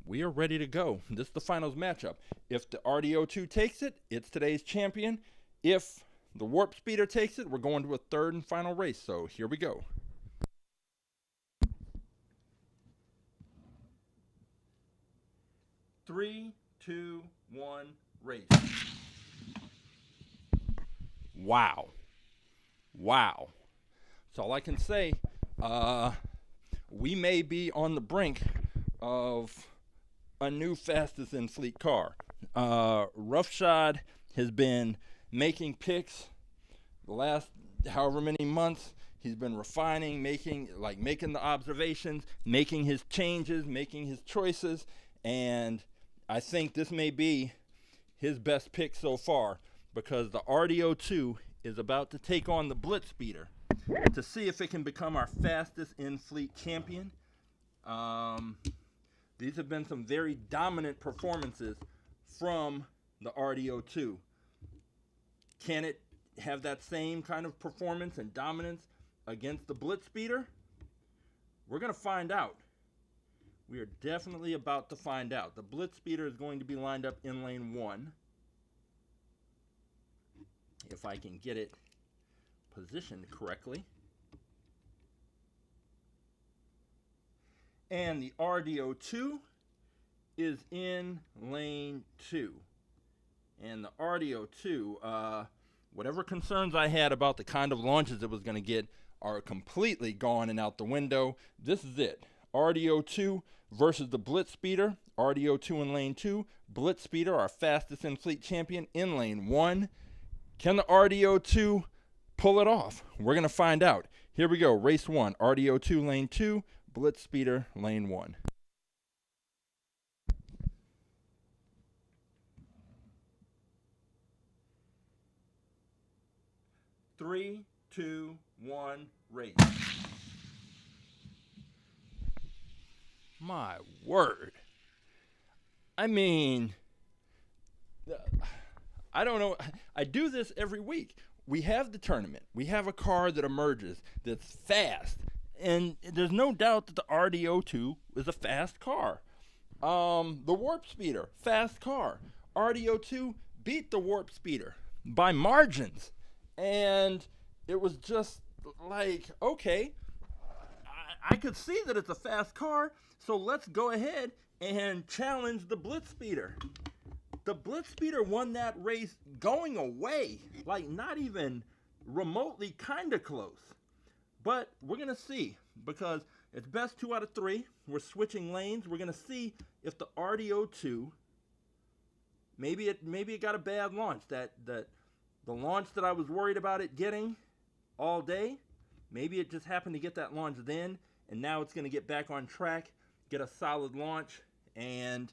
A: We are ready to go. This is the finals matchup. If the RDO2 takes it, it's today's champion. If the BlitzSpeeder takes it, we're going to a third and final race. So here we go. Three, two, one, race. Wow. Wow. So all I can say, we may be on the brink of a new fastest in fleet car. Roughshod has been making picks the last however many months. He's been refining, making the observations, making his changes, making his choices, and I think this may be his best pick so far, because the RDO2 is about to take on the BlitzSpeeder to see if it can become our fastest in fleet champion. These have been some very dominant performances from the RDO2. Can it have that same kind of performance and dominance against the BlitzSpeeder? We're going to find out. We are definitely about to find out. The BlitzSpeeder is going to be lined up in lane 1. If I can get it positioned correctly. And the RDO2 is in lane 2. And the RDO2, whatever concerns I had about the kind of launches it was going to get are completely gone and out the window. This is it. RDO2 versus the BlitzSpeeder. RDO2 in lane 2. BlitzSpeeder, our fastest in fleet champion, in lane 1. Can the RDO2 pull it off? We're going to find out. Here we go. Race 1. RDO2 lane 2. BlitzSpeeder lane 1. 3, 2, 1, race. My word. I mean, I don't know. I do this every week. We have the tournament. We have a car that emerges that's fast. And there's no doubt that the RDO2 is a fast car. The Warp Speeder, fast car. RDO2 beat the Warp Speeder by margins. And it was just like, okay, I could see that it's a fast car, so let's go ahead and challenge the BlitzSpeeder. The BlitzSpeeder won that race going away, like not even remotely kind of close. But we're going to see, because it's best 2 out of 3. We're switching lanes. We're going to see if the RDO2, maybe it got a bad launch. The launch that I was worried about it getting all day, maybe it just happened to get that launch then, and now it's going to get back on track, get a solid launch, and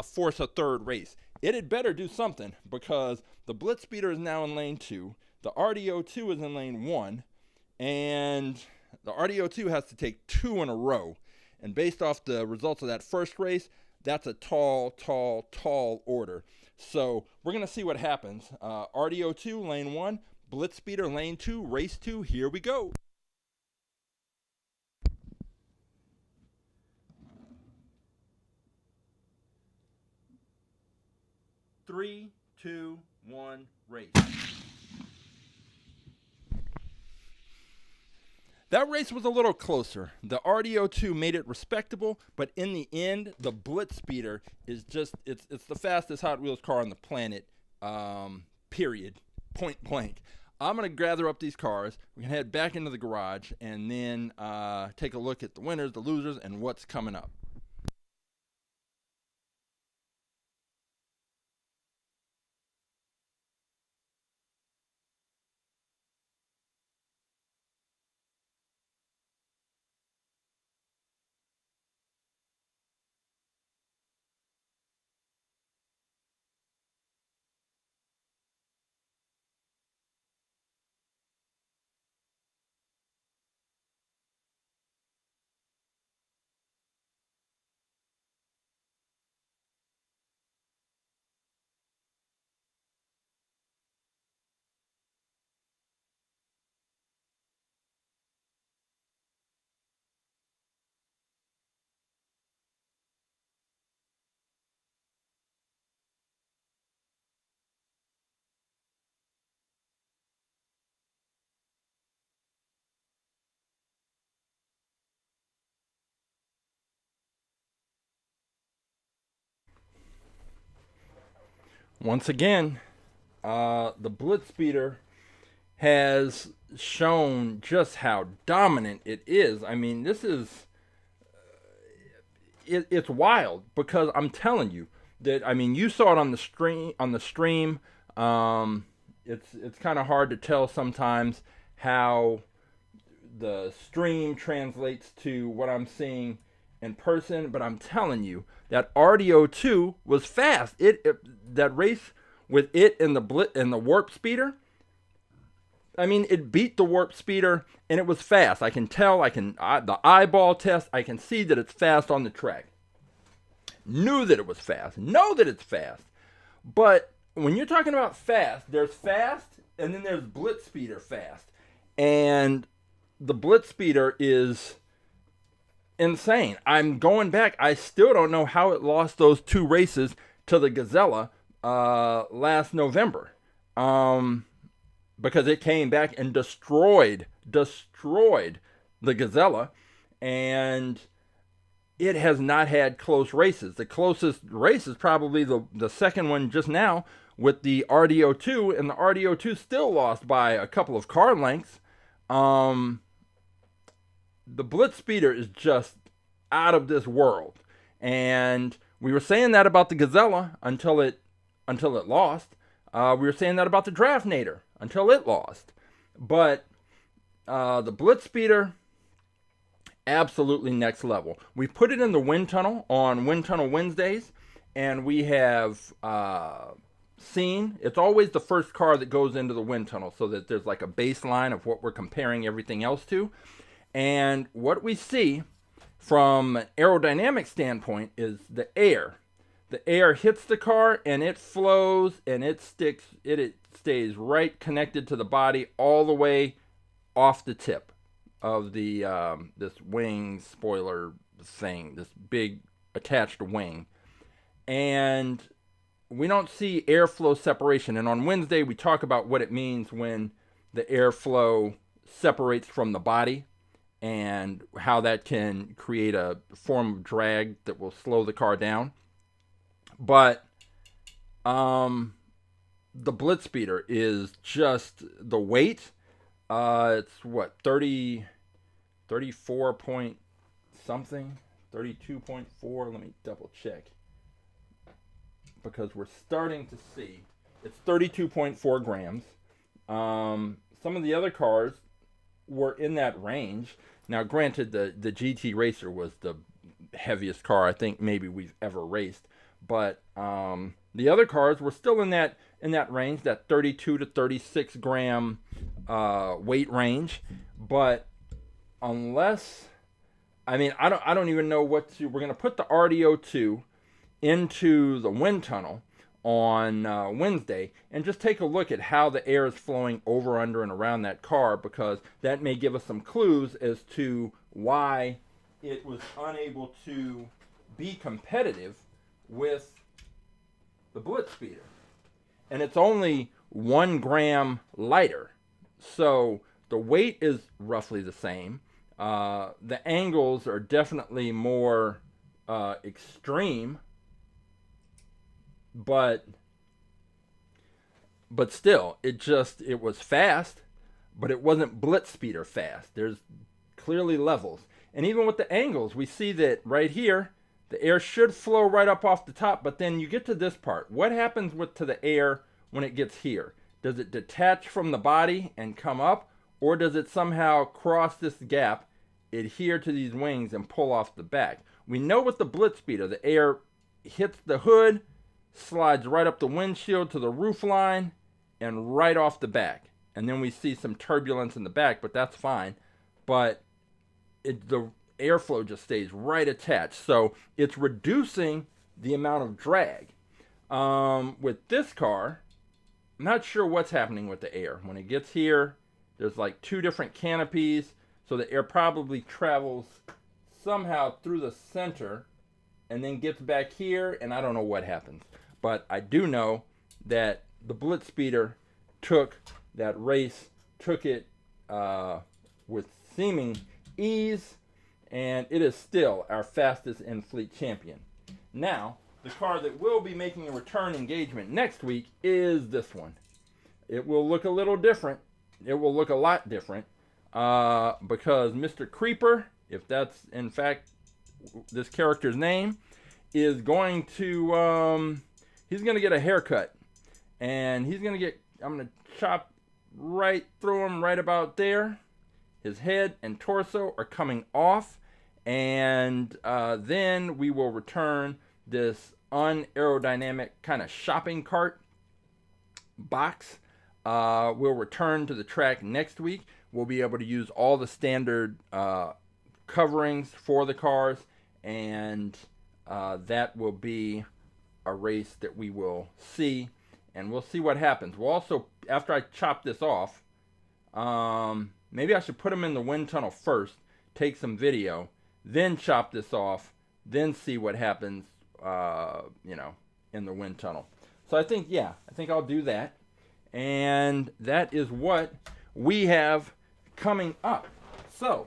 A: force a third race. It had better do something, because the BlitzSpeeder is now in lane 2, the RDO2 is in lane 1, and the RDO2 has to take 2 in a row. And based off the results of that first race, that's a tall order. So we're going to see what happens. RDO2, lane 1, BlitzSpeeder, lane 2, race 2. Here we go. Three, 2, 1, race. That race was a little closer. The RDO2 made it respectable, but in the end, the BlitzSpeeder is just, it's the fastest Hot Wheels car on the planet, period, point blank. I'm going to gather up these cars. We're going to head back into the garage and then take a look at the winners, the losers, and what's coming up. Once again, the BlitzSpeeder has shown just how dominant it is. I mean, this is it's wild, because I'm telling you that, I mean, you saw it on the stream. It's kind of hard to tell sometimes how the stream translates to what I'm seeing in person, but I'm telling you that RDO2 was fast. That race with it and the Warp Speeder, I mean, it beat the Warp Speeder, and it was fast. I can tell. The eyeball test, I can see that it's fast on the track. Knew that it was fast. Know that it's fast. But when you're talking about fast, there's fast, and then there's BlitzSpeeder fast. And the BlitzSpeeder is insane. I'm going back. I still don't know how it lost those 2 races to the Gazella last November. Because it came back and destroyed the Gazella, and it has not had close races. The closest race is probably the second one just now with the RDO2, and the RDO2 still lost by a couple of car lengths. The BlitzSpeeder is just out of this world, and we were saying that about the Gazella until it lost. We were saying that about the Draftnator until it lost. But the BlitzSpeeder, absolutely next level. We put it in the wind tunnel on Wind Tunnel Wednesdays, and we have seen, it's always the first car that goes into the wind tunnel so that there's like a baseline of what we're comparing everything else to. And what we see from an aerodynamic standpoint is the air. The air hits the car and it flows and it stays right connected to the body all the way off the tip of the this wing spoiler thing, this big attached wing. And we don't see airflow separation. And on Wednesday, we talk about what it means when the airflow separates from the body and how that can create a form of drag that will slow the car down. But the BlitzSpeeder is just the weight. It's what, 34 point something, 32.4. Let me double check, because we're starting to see it's 32.4 grams. Some of the other cars were in that range. Now, granted, the GT Racer was the heaviest car I think maybe we've ever raced, but the other cars were still in that range, that 32 to 36 gram weight range. But unless, I mean, I don't even know what to. We're gonna put the RDO2 into the wind tunnel on Wednesday and just take a look at how the air is flowing over, under, and around that car, because that may give us some clues as to why it was unable to be competitive with the BlitzSpeeder. And it's only 1 gram lighter, so the weight is roughly the same. The angles are definitely more extreme, but still, it was fast, but it wasn't BlitzSpeeder fast. There's clearly levels. And even with the angles, we see that right here, the air should flow right up off the top, but then you get to this part. What happens to the air when it gets here? Does it detach from the body and come up, or does it somehow cross this gap, adhere to these wings, and pull off the back? We know with the BlitzSpeeder, the air hits the hood, slides right up the windshield to the roof line, and right off the back. And then we see some turbulence in the back, but that's fine. But the airflow just stays right attached, so it's reducing the amount of drag. With this car, I'm not sure what's happening with the air. When it gets here, there's like 2 different canopies, so the air probably travels somehow through the center and then gets back here, and I don't know what happens. But I do know that the BlitzSpeeder took that race, took it with seeming ease, and it is still our fastest in-fleet champion. Now, the car that will be making a return engagement next week is this one. It will look a little different. It will look a lot different because Mr. Creeper, if that's in fact this character's name, is going to, he's going to get a haircut. And he's going to I'm going to chop right through him right about there. His head and torso are coming off, and then we will return this unaerodynamic kind of shopping cart box. We'll return to the track next week. We'll be able to use all the standard coverings for the cars, and that will be a race that we will see, and we'll see what happens. We'll also, after I chop this off, maybe I should put them in the wind tunnel first, take some video, then chop this off, then see what happens, in the wind tunnel. So I think I'll do that. And that is what we have coming up. So,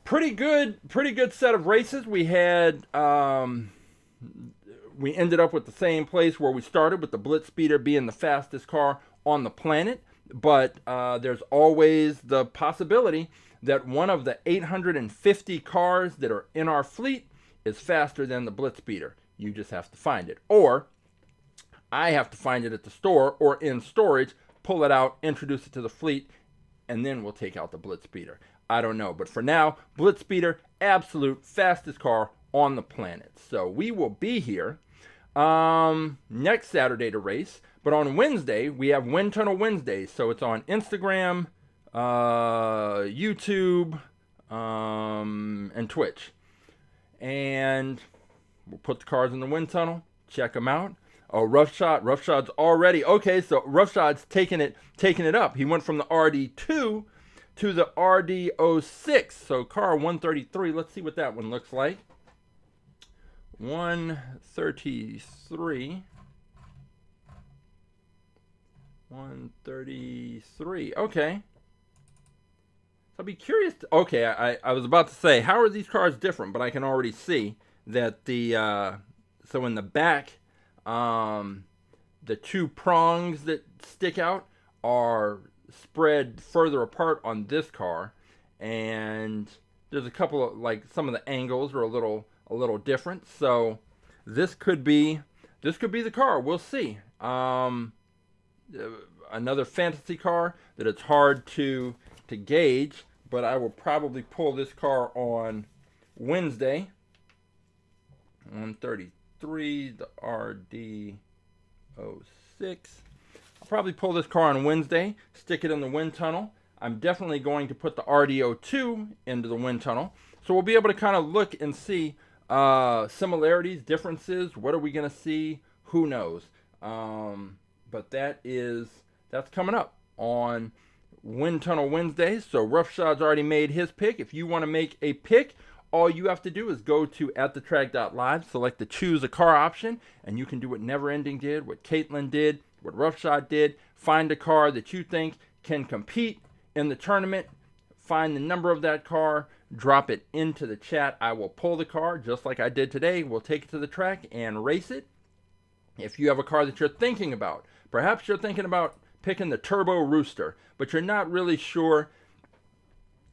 A: pretty good set of races. We had, we ended up with the same place where we started, with the BlitzSpeeder being the fastest car on the planet. But there's always the possibility that one of the 850 cars that are in our fleet is faster than the BlitzSpeeder. You just have to find it. Or I have to find it at the store or in storage, pull it out, introduce it to the fleet, and then we'll take out the BlitzSpeeder. I don't know, but for now, BlitzSpeeder, absolute fastest car on the planet. So we will be here next Saturday to race, but on Wednesday we have Wind Tunnel Wednesdays. So it's on Instagram, YouTube, and Twitch, and we'll put the cars in the wind tunnel, check them out. Oh, Roughshot's already okay. So Roughshot's taking it up. He went from the RD2 to the RD06. So car 133. Let's see what that one looks like. 133. 133. Okay. I'll be curious. Okay, I was about to say, how are these cars different? But I can already see that so in the back, the two prongs that stick out are spread further apart on this car, and there's a couple of, like, some of the angles are a little different. So this could be the car. We'll see. Another fantasy car that it's hard to gauge, but I will probably pull this car on Wednesday. 133, the RD06. I'll probably pull this car on Wednesday, stick it in the wind tunnel. I'm definitely going to put the RD02 into the wind tunnel, so we'll be able to kind of look and see similarities, differences. What are we going to see? Who knows? But that's coming up on Wind Tunnel Wednesdays. So Roughshot's already made his pick. If you want to make a pick, all you have to do is go to AtTheTrack.live, select the choose a car option, and you can do what Neverending did, what Caitlin did, what Roughshot did. Find a car that you think can compete in the tournament. Find the number of that car, drop it into the chat. I will pull the car just like I did today. We'll take it to the track and race it. If you have a car that you're thinking about, perhaps you're thinking about picking the Turbo Rooster, but you're not really sure,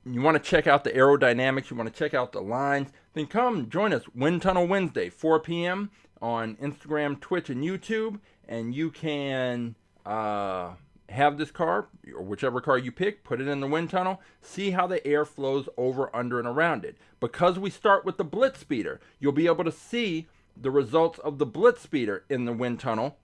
A: you want to check out the aerodynamics, you want to check out the lines, then come join us Wind Tunnel Wednesday, 4 p.m. on Instagram, Twitch, and YouTube, and you can have this car, or whichever car you pick, put it in the wind tunnel, see how the air flows over, under, and around it. Because we start with the BlitzSpeeder, you'll be able to see the results of the BlitzSpeeder in the wind tunnel.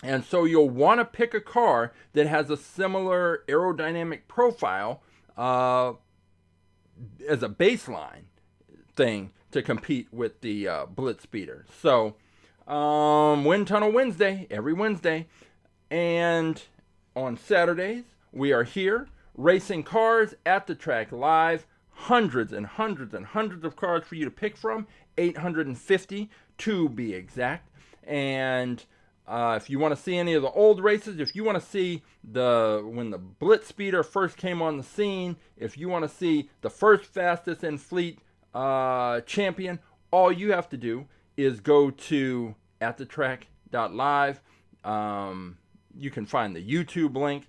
A: And so you'll want to pick a car that has a similar aerodynamic profile as a baseline thing to compete with the BlitzSpeeder. So Wind Tunnel Wednesday, every Wednesday. And on Saturdays, we are here racing cars at the track live. Hundreds and hundreds and hundreds of cars for you to pick from. 850 to be exact. And if you want to see any of the old races, if you want to see when the BlitzSpeeder first came on the scene, if you want to see the first fastest in fleet champion, all you have to do is go to AtTheTrack.live. You can find the YouTube link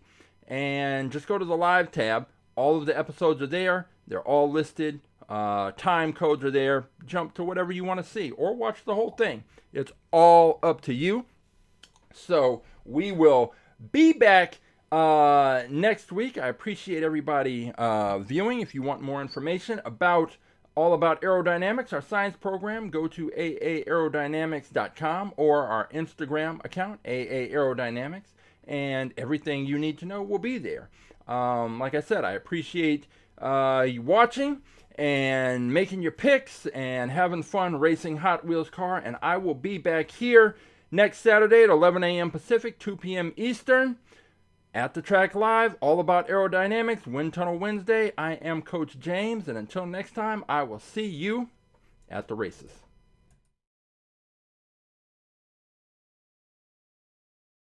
A: and just go to the live tab. All of the episodes are there. They're all listed. Time codes are there. Jump to whatever you want to see or watch the whole thing. It's all up to you. So we will be back next week. I appreciate everybody viewing. If you want more information all about aerodynamics, our science program, go to aaAerodynamics.com or our Instagram account, aaAerodynamics, and everything you need to know will be there. Like I said, I appreciate you watching and making your picks and having fun racing Hot Wheels car, and I will be back here next Saturday at 11 a.m. Pacific, 2 p.m. Eastern, at the track live, all about aerodynamics, Wind Tunnel Wednesday. I am Coach James, and until next time, I will see you at the races.